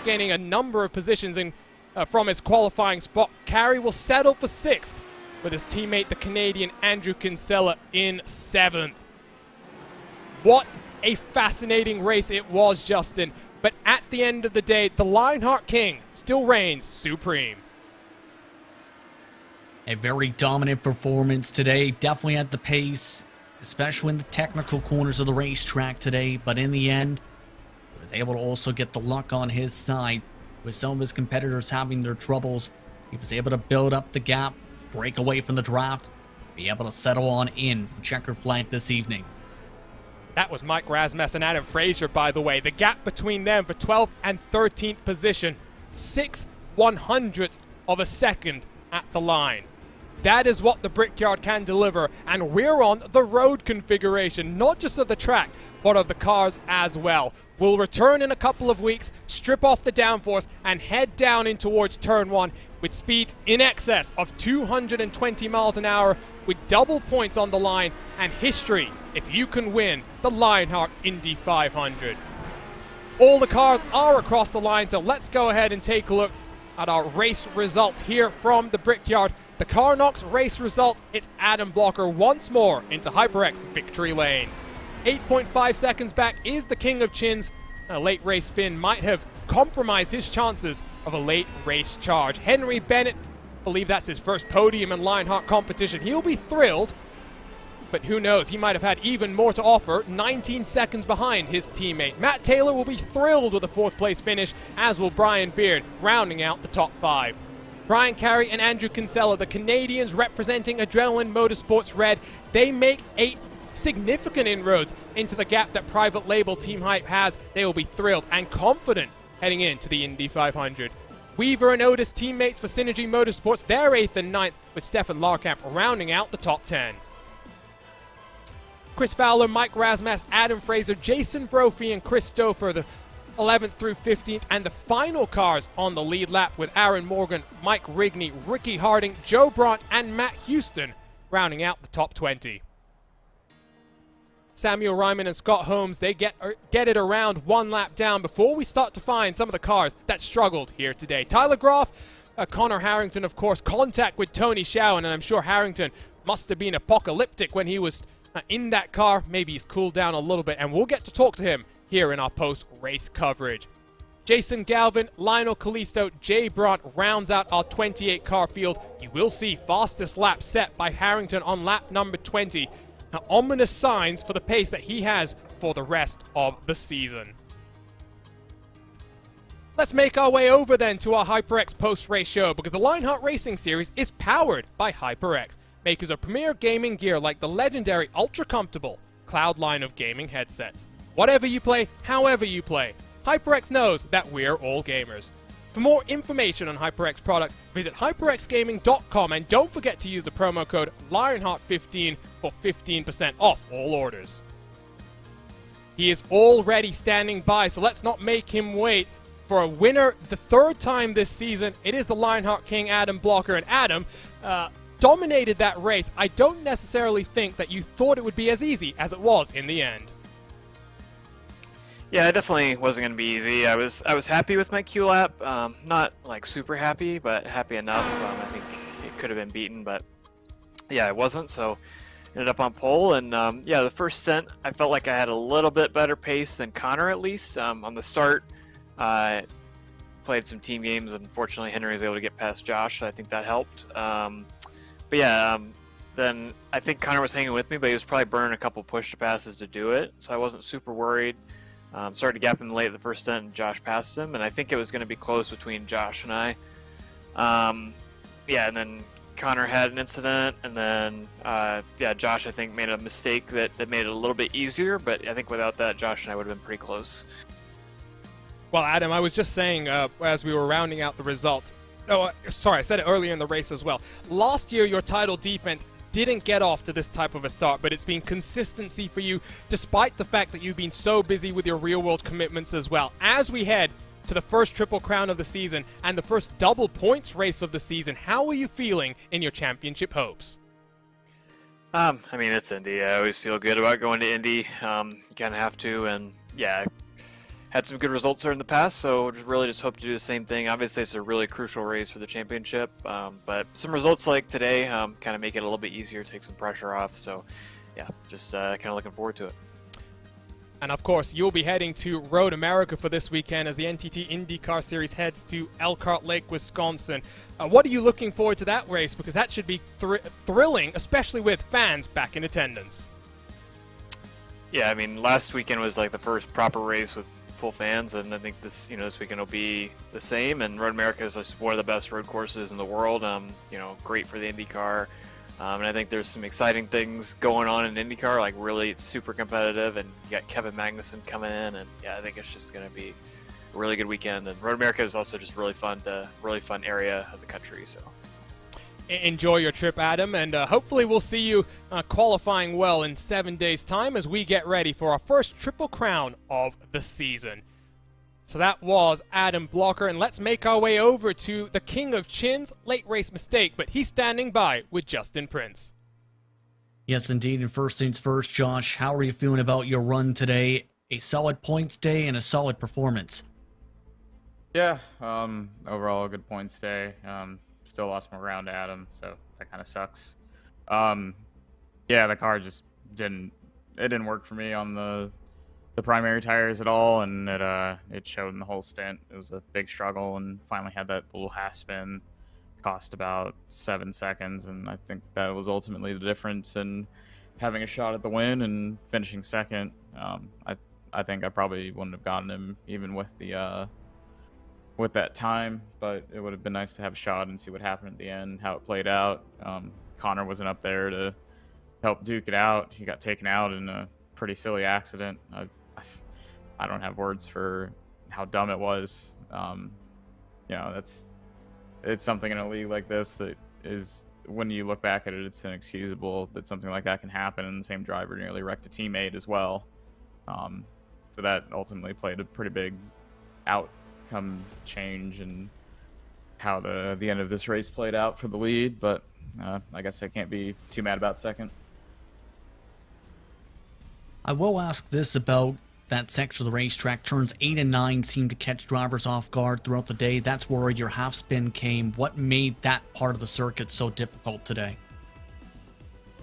gaining a number of positions from his qualifying spot. Carey will settle for 6th, with his teammate, the Canadian Andrew Kinsella, in 7th. What a fascinating race it was, Justin. But at the end of the day, the Lionheart King still reigns supreme. A very dominant performance today, definitely at the pace, especially in the technical corners of the racetrack today. But in the end, he was able to also get the luck on his side. With some of his competitors having their troubles, he was able to build up the gap, break away from the draft, be able to settle on in for the checker flag this evening. That was Mike Rasmussen and Adam Fraser, by the way. The gap between them for 12th and 13th position, 6/100ths of a second at the line. That is what the Brickyard can deliver, and we're on the road configuration, not just of the track, but of the cars as well. We'll return in a couple of weeks, strip off the downforce, and head down in towards turn 1 with speed in excess of 220 miles an hour, with double points on the line and history if you can win the Lionheart Indy 500. All the cars are across the line, so let's go ahead and take a look at our race results here from the Brickyard. The Carnox race results, it's Adam Blocker once more into HyperX victory lane. 8.5 seconds back is the King of Chins. A late race spin might have compromised his chances of a late race charge. Henry Bennett, I believe that's his first podium in Lionheart competition. He'll be thrilled, but who knows, he might have had even more to offer, 19 seconds behind his teammate. Matt Taylor will be thrilled with a 4th place finish, as will Brian Beard, rounding out the top 5. Brian Carey and Andrew Kinsella, the Canadians representing Adrenaline Motorsports Red, they make 8 significant inroads into the gap that private label Team Hype has. They will be thrilled and confident heading into the Indy 500. Weaver and Otis, teammates for Synergy Motorsports, they're 8th and 9th, with Stefan Larkamp rounding out the top 10. Chris Fowler, Mike Rasmus, Adam Fraser, Jason Brophy, and Chris Stouffer, the 11th through 15th, and the final cars on the lead lap with Aaron Morgan, Mike Rigney, Ricky Harding, Joe Brandt, and Matt Houston rounding out the top 20. Samuel Ryman and Scott Holmes, they get it around 1 lap down before we start to find some of the cars that struggled here today. Tyler Groff, Connor Harrington, of course, contact with Tony Schowen, and I'm sure Harrington must have been apocalyptic when he was in that car. Maybe he's cooled down a little bit, and we'll get to talk to him here in our post-race coverage. Jason Galvin, Lionel Kalisto, Jay Brandt rounds out our 28-car field. You will see fastest lap set by Harrington on lap number 20. Now, ominous signs for the pace that he has for the rest of the season. Let's make our way over then to our HyperX post-race show, because the Lionheart Racing Series is powered by HyperX, makers of premier gaming gear like the legendary ultra-comfortable Cloud line of gaming headsets. Whatever you play, however you play, HyperX knows that we're all gamers. For more information on HyperX products, visit hyperxgaming.com, and don't forget to use the promo code Lionheart15 for 15% off all orders. He is already standing by, so let's not make him wait. For a winner the 3rd time this season, it is the Lionheart King, Adam Blocker. And Adam dominated that race. I don't necessarily think that you thought it would be as easy as it was in the end. Yeah, it definitely wasn't going to be easy. I was happy with my Q lap. Not like super happy, but happy enough. I think it could have been beaten, but yeah, it wasn't. So ended up on pole, and yeah, the first stint I felt like I had a little bit better pace than Connor, at least. On the start, played some team games. Unfortunately, Henry was able to get past Josh, so I think that helped. But yeah, then I think Connor was hanging with me, but he was probably burning a couple push passes to do it, so I wasn't super worried. Started to gap him late at the first stint, and Josh passed him, and I think it was going to be close between Josh and I. Yeah, and then Connor had an incident, and then yeah, Josh I think made a mistake that made it a little bit easier, but I think without that, Josh and I would have been pretty close. Well, Adam, I was just saying as we were rounding out the results, sorry, I said it earlier in the race as well. Last year, your title defense didn't get off to this type of a start, but it's been consistency for you, despite the fact that you've been so busy with your real-world commitments as well. As we head to the first Triple Crown of the season and the first double points race of the season, how are you feeling in your championship hopes? I mean, it's Indy. I always feel good about going to Indy. You kind of have to, and yeah, had some good results there in the past, so just hope to do the same thing. Obviously, it's a really crucial race for the championship, but some results like today kind of make it a little bit easier, take some pressure off. So, yeah, just kind of looking forward to it. And of course, you'll be heading to Road America for this weekend as the NTT IndyCar Series heads to Elkhart Lake, Wisconsin. What are you looking forward to that race? Because that should be thrilling, especially with fans back in attendance. Yeah, I mean, last weekend was like the first proper race with full fans, and I think this weekend will be the same. And Road America is just one of the best road courses in the world. Great for the IndyCar. And I think there's some exciting things going on in IndyCar, like really it's super competitive, and you got Kevin Magnussen coming in, and yeah, I think it's just going to be a really good weekend. And Road America is also just really fun area of the country. So enjoy your trip, Adam, and hopefully we'll see you qualifying well in 7 days' time as we get ready for our first Triple Crown of the season. So that was Adam Blocker, and let's make our way over to the King of Chins, late race mistake, but he's standing by with Justin Prince. Yes, indeed. And first things first, Josh, how are you feeling about your run today? A solid points day and a solid performance. Yeah, overall a good points day. Still lost my round to Adam, so that kind of sucks. Yeah, the car just didn't work for me on the primary tires at all, and it showed in the whole stint. It was a big struggle, and finally had that little half spin, cost about 7 seconds, and I think that was ultimately the difference in having a shot at the win and finishing second. I think I probably wouldn't have gotten him even with that time, but it would have been nice to have a shot and see what happened at the end, how it played out. Connor wasn't up there to help duke it out. He got taken out in a pretty silly accident. I don't have words for how dumb it was. It's something in a league like this that is, when you look back at it, it's inexcusable that something like that can happen, and the same driver nearly wrecked a teammate as well. So that ultimately played a pretty big outcome change in how the end of this race played out for the lead, but I guess I can't be too mad about second. I will ask this about that section of the racetrack. Turns 8 and 9 seemed to catch drivers off guard throughout the day. That's where your half spin came. What made that part of the circuit so difficult today?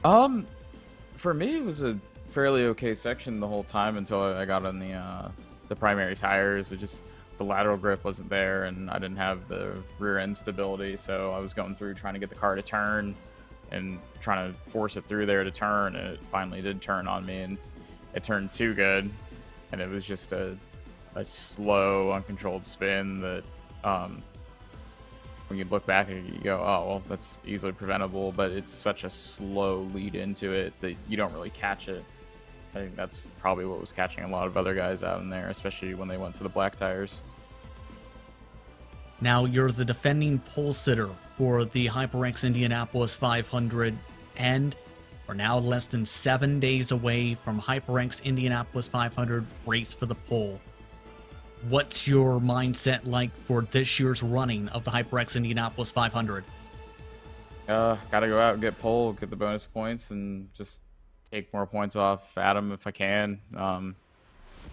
For me, it was a fairly okay section the whole time until I got on the primary tires. It just, the lateral grip wasn't there, and I didn't have the rear end stability, so I was going through trying to get the car to turn and trying to force it through there to turn, and it finally did turn on me, and it turned too good, and it was just a slow, uncontrolled spin that when you look back at it, you go, oh, well, that's easily preventable, but it's such a slow lead into it that you don't really catch it. I think that's probably what was catching a lot of other guys out in there, especially when they went to the black tires. Now, you're the defending pole sitter for the HyperX Indianapolis 500, and are now less than 7 days away from HyperX Indianapolis 500 race for the pole. What's your mindset like for this year's running of the HyperX Indianapolis 500? Gotta go out and get pole, get the bonus points, and just take more points off Adam if I can.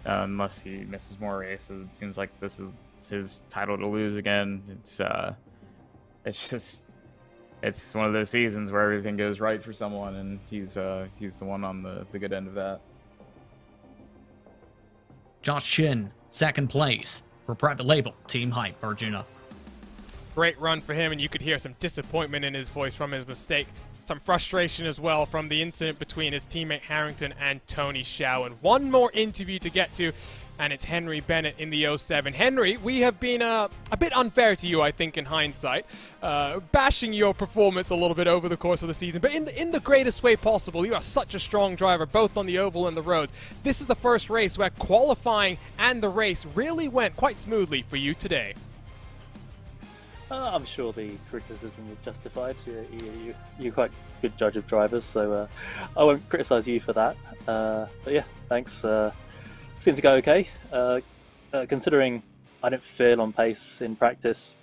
Unless he misses more races, it seems like this is his title to lose again. It's one of those seasons where everything goes right for someone, and he's the one on the good end of that. Josh Chin, second place for private label Team Hype, Arjuna. Great run for him, and you could hear some disappointment in his voice from his mistake. Some frustration as well from the incident between his teammate Harrington and Tony Hsiao. And one more interview to get to, and it's Henry Bennett in the 07. Henry, we have been a bit unfair to you, I think, in hindsight, bashing your performance a little bit over the course of the season, but in the greatest way possible. You are such a strong driver, both on the oval and the roads. This is the first race where qualifying and the race really went quite smoothly for you today. I'm sure the criticism was justified. You're quite a good judge of drivers, so I won't criticise you for that. But yeah, thanks. Seemed to go okay. Considering I didn't feel on pace in practice,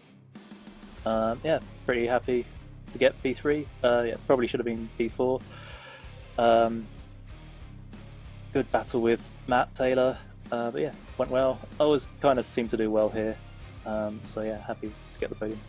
yeah, pretty happy to get P3. Yeah, probably should have been P4. Good battle with Matt Taylor, but yeah, went well. I always kind of seem to do well here, so yeah, happy to get the podium.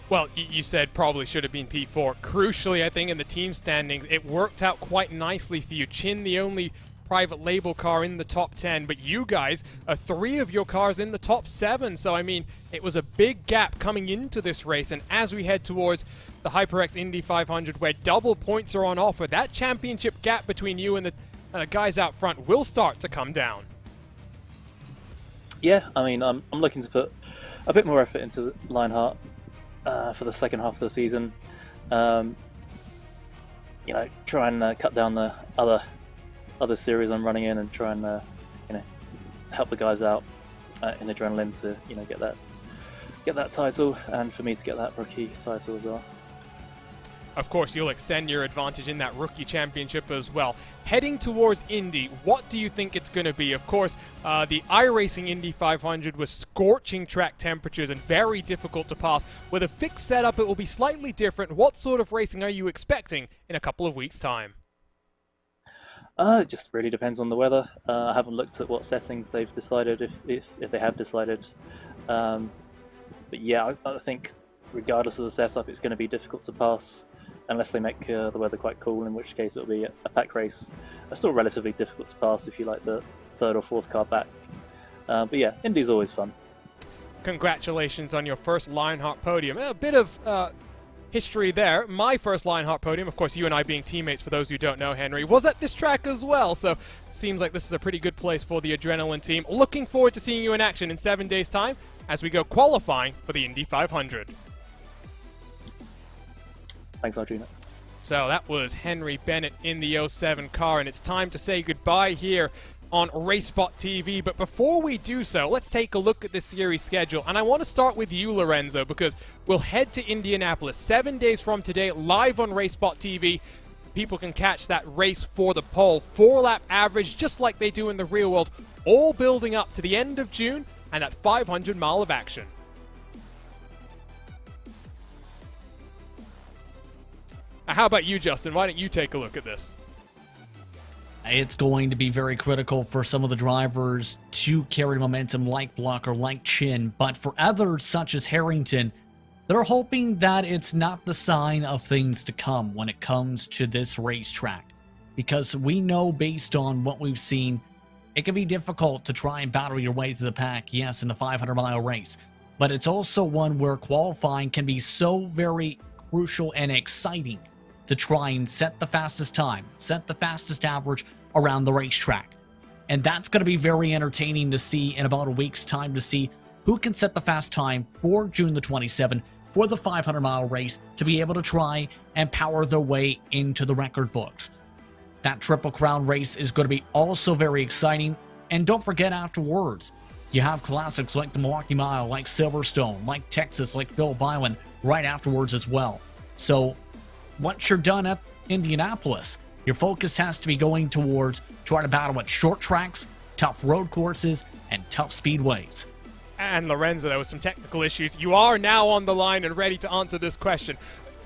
Well, you said probably should have been P4. Crucially, I think in the team standings, it worked out quite nicely for you. Chin, the only private label car in the top 10, but you guys are 3 of your cars in the top 7. So, I mean, it was a big gap coming into this race. And as we head towards the HyperX Indy 500, where double points are on offer, that championship gap between you and the guys out front will start to come down. Yeah, I mean, I'm looking to put a bit more effort into Lionheart for the second half of the season. You know, try and cut down the other series I'm running in, and try and you know, help the guys out in Adrenaline to, you know, get that title, and for me to get that rookie title as well. Of course, you'll extend your advantage in that rookie championship as well. Heading towards Indy, what do you think it's going to be? Of course, the iRacing Indy 500 was scorching track temperatures and very difficult to pass. With a fixed setup, it will be slightly different. What sort of racing are you expecting in a couple of weeks' time? It just really depends on the weather. I haven't looked at what settings they've decided, if they have decided. But yeah, I think regardless of the setup, it's going to be difficult to pass unless they make the weather quite cool, in which case it'll be a pack race. It's still relatively difficult to pass if you like the 3rd or 4th car back. But yeah, Indy's always fun. Congratulations on your first Lionheart podium. A bit of history there. My first Lionheart podium, of course, you and I being teammates, for those who don't know, Henry, was at this track as well. So seems like this is a pretty good place for the Adrenaline team. Looking forward to seeing you in action in 7 days' time as we go qualifying for the Indy 500. Thanks, Arjuna. So that was Henry Bennett in the 07 car, and it's time to say goodbye here on RaceSpot TV. But before we do so, let's take a look at this series schedule. And I want to start with you, Lorenzo, because we'll head to Indianapolis 7 days from today, live on RaceSpot TV. People can catch that race for the pole. 4-lap average, just like they do in the real world, all building up to the end of June and that 500 mile of action. How about you, Justin? Why don't you take a look at this? It's going to be very critical for some of the drivers to carry momentum like Blocker, like Chin, but for others such as Harrington, they're hoping that it's not the sign of things to come when it comes to this racetrack. Because we know, based on what we've seen, it can be difficult to try and battle your way through the pack, yes, in the 500-mile race. But it's also one where qualifying can be so very crucial and exciting to try and set the fastest time, set the fastest average around the racetrack. And that's going to be very entertaining to see in about a week's time, to see who can set the fast time for June the 27th for the 500-mile race, to be able to try and power their way into the record books. That Triple Crown race is going to be also very exciting. And don't forget, afterwards, you have classics like the Milwaukee Mile, like Silverstone, like Texas, like Phillip Island right afterwards as well. So once you're done at Indianapolis, your focus has to be going towards trying to battle at short tracks, tough road courses, and tough speedways. And Lorenzo, there was some technical issues. You are now on the line and ready to answer this question.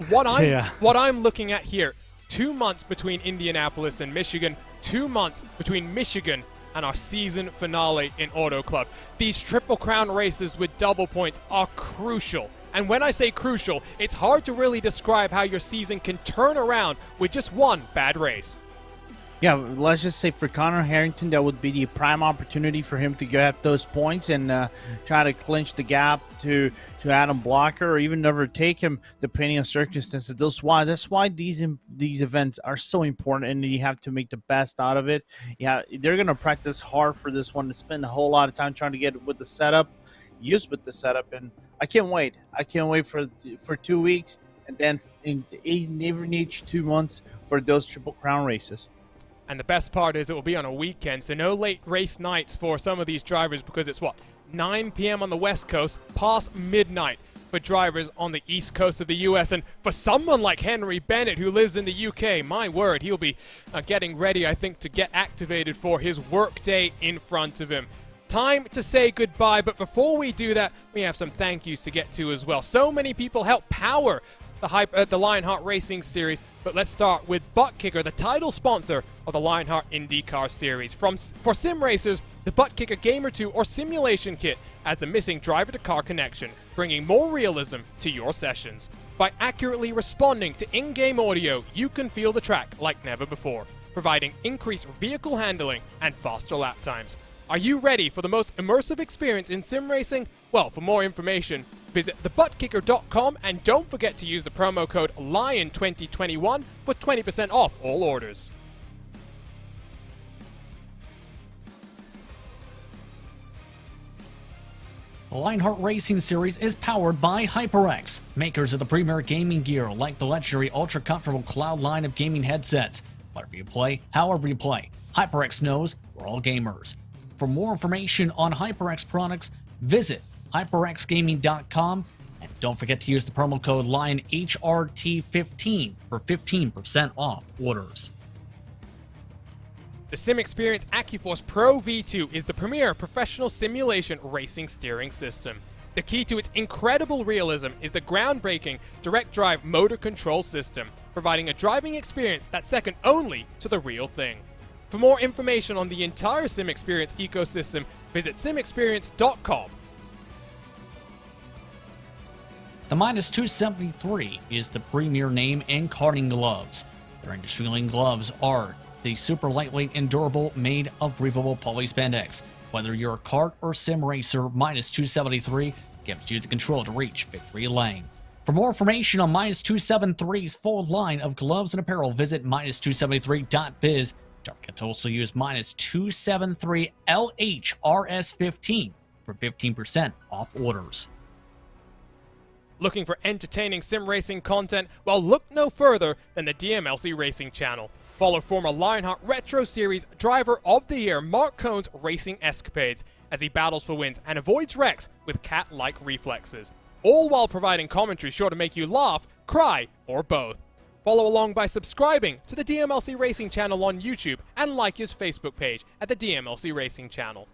What I'm looking at here, 2 months between Indianapolis and Michigan, 2 months between Michigan and our season finale in Auto Club. These Triple Crown races with double points are crucial. And when I say crucial, it's hard to really describe how your season can turn around with just one bad race. Yeah, let's just say for Connor Harrington, that would be the prime opportunity for him to get those points and try to clinch the gap to Adam Blocker, or even overtake him depending on circumstances. That's why these events are so important, and you have to make the best out of it. Yeah, they're gonna practice hard for this one, and spend a whole lot of time trying to get with the setup, and I can't wait. I can't wait for 2 weeks, and then in each 2 months for those Triple Crown races. And the best part is it will be on a weekend, so no late race nights for some of these drivers, because it's 9 p.m. on the West Coast, past midnight for drivers on the East Coast of the U.S. And for someone like Henry Bennett, who lives in the U.K., my word, he'll be getting ready, I think, to get activated for his work day in front of him. Time to say goodbye, but before we do that, we have some thank yous to get to as well. So many people help power the Lionheart Racing Series, but let's start with Butt Kicker, the title sponsor of the Lionheart IndyCar Series. For sim racers, the Butt Kicker Gamer 2 or Simulation Kit has the missing driver-to-car connection, bringing more realism to your sessions. By accurately responding to in-game audio, you can feel the track like never before, providing increased vehicle handling and faster lap times. Are you ready for the most immersive experience in sim racing? Well, for more information, visit thebuttkicker.com and don't forget to use the promo code LION2021 for 20% off all orders. The Lionheart Racing Series is powered by HyperX, makers of the premier gaming gear like the luxury ultra-comfortable Cloud line of gaming headsets. Whatever you play, however you play, HyperX knows we're all gamers. For more information on HyperX products, visit hyperxgaming.com and don't forget to use the promo code LionHRT15 for 15% off orders. The SimExperience AccuForce Pro V2 is the premier professional simulation racing steering system. The key to its incredible realism is the groundbreaking direct drive motor control system, providing a driving experience that's second only to the real thing. For more information on the entire SimExperience ecosystem, visit simexperience.com. The Minus273 is the premier name in karting gloves. Their industry-leading gloves are the super lightweight and durable, made of breathable polyspandex. Whether you're a kart or sim racer, Minus273 gives you the control to reach victory lane. For more information on Minus273's full line of gloves and apparel, visit minus273.biz. Don't forget to also use Minus273 LHRS15 for 15% off orders. Looking for entertaining sim racing content? Well, look no further than the DMLC Racing channel. Follow former Lionheart Retro Series Driver of the Year Mark Cohn's racing escapades as he battles for wins and avoids wrecks with cat-like reflexes, all while providing commentary sure to make you laugh, cry, or both. Follow along by subscribing to the DMLC Racing channel on YouTube and like his Facebook page at the DMLC Racing channel.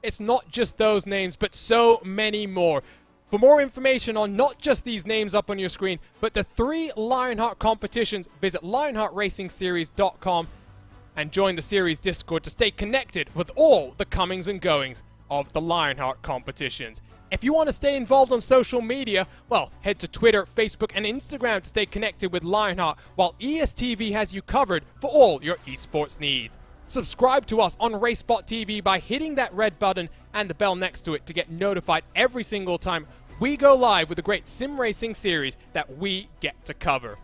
It's not just those names, but so many more. For more information on not just these names up on your screen, but the 3 Lionheart competitions, visit LionheartRacingSeries.com and join the series Discord to stay connected with all the comings and goings of the Lionheart competitions. If you want to stay involved on social media, well, head to Twitter, Facebook, and Instagram to stay connected with Lionheart, while ESTV has you covered for all your esports needs. Subscribe to us on RaceBot TV by hitting that red button and the bell next to it to get notified every single time we go live with a great sim racing series that we get to cover.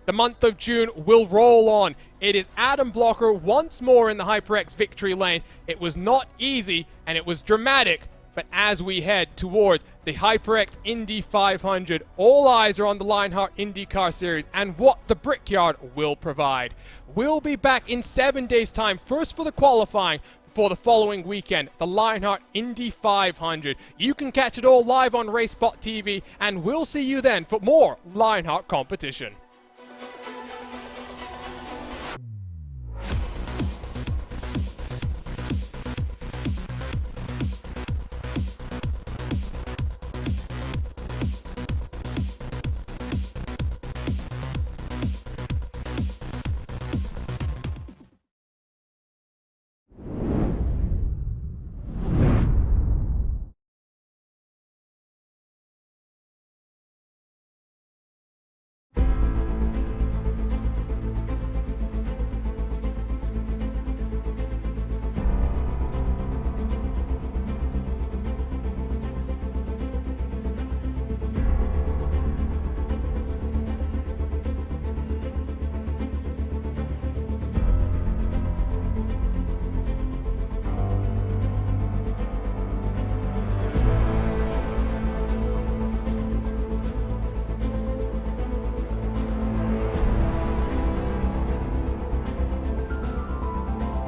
The month of June will roll on. It is Adam Blocker once more in the HyperX victory lane. It was not easy and it was dramatic, but as we head towards the HyperX Indy 500, all eyes are on the Lionheart IndyCar Series and what the Brickyard will provide. We'll be back in 7 days' time, first for the qualifying, for the following weekend, the Lionheart Indy 500. You can catch it all live on RaceBot TV, and we'll see you then for more Lionheart competition.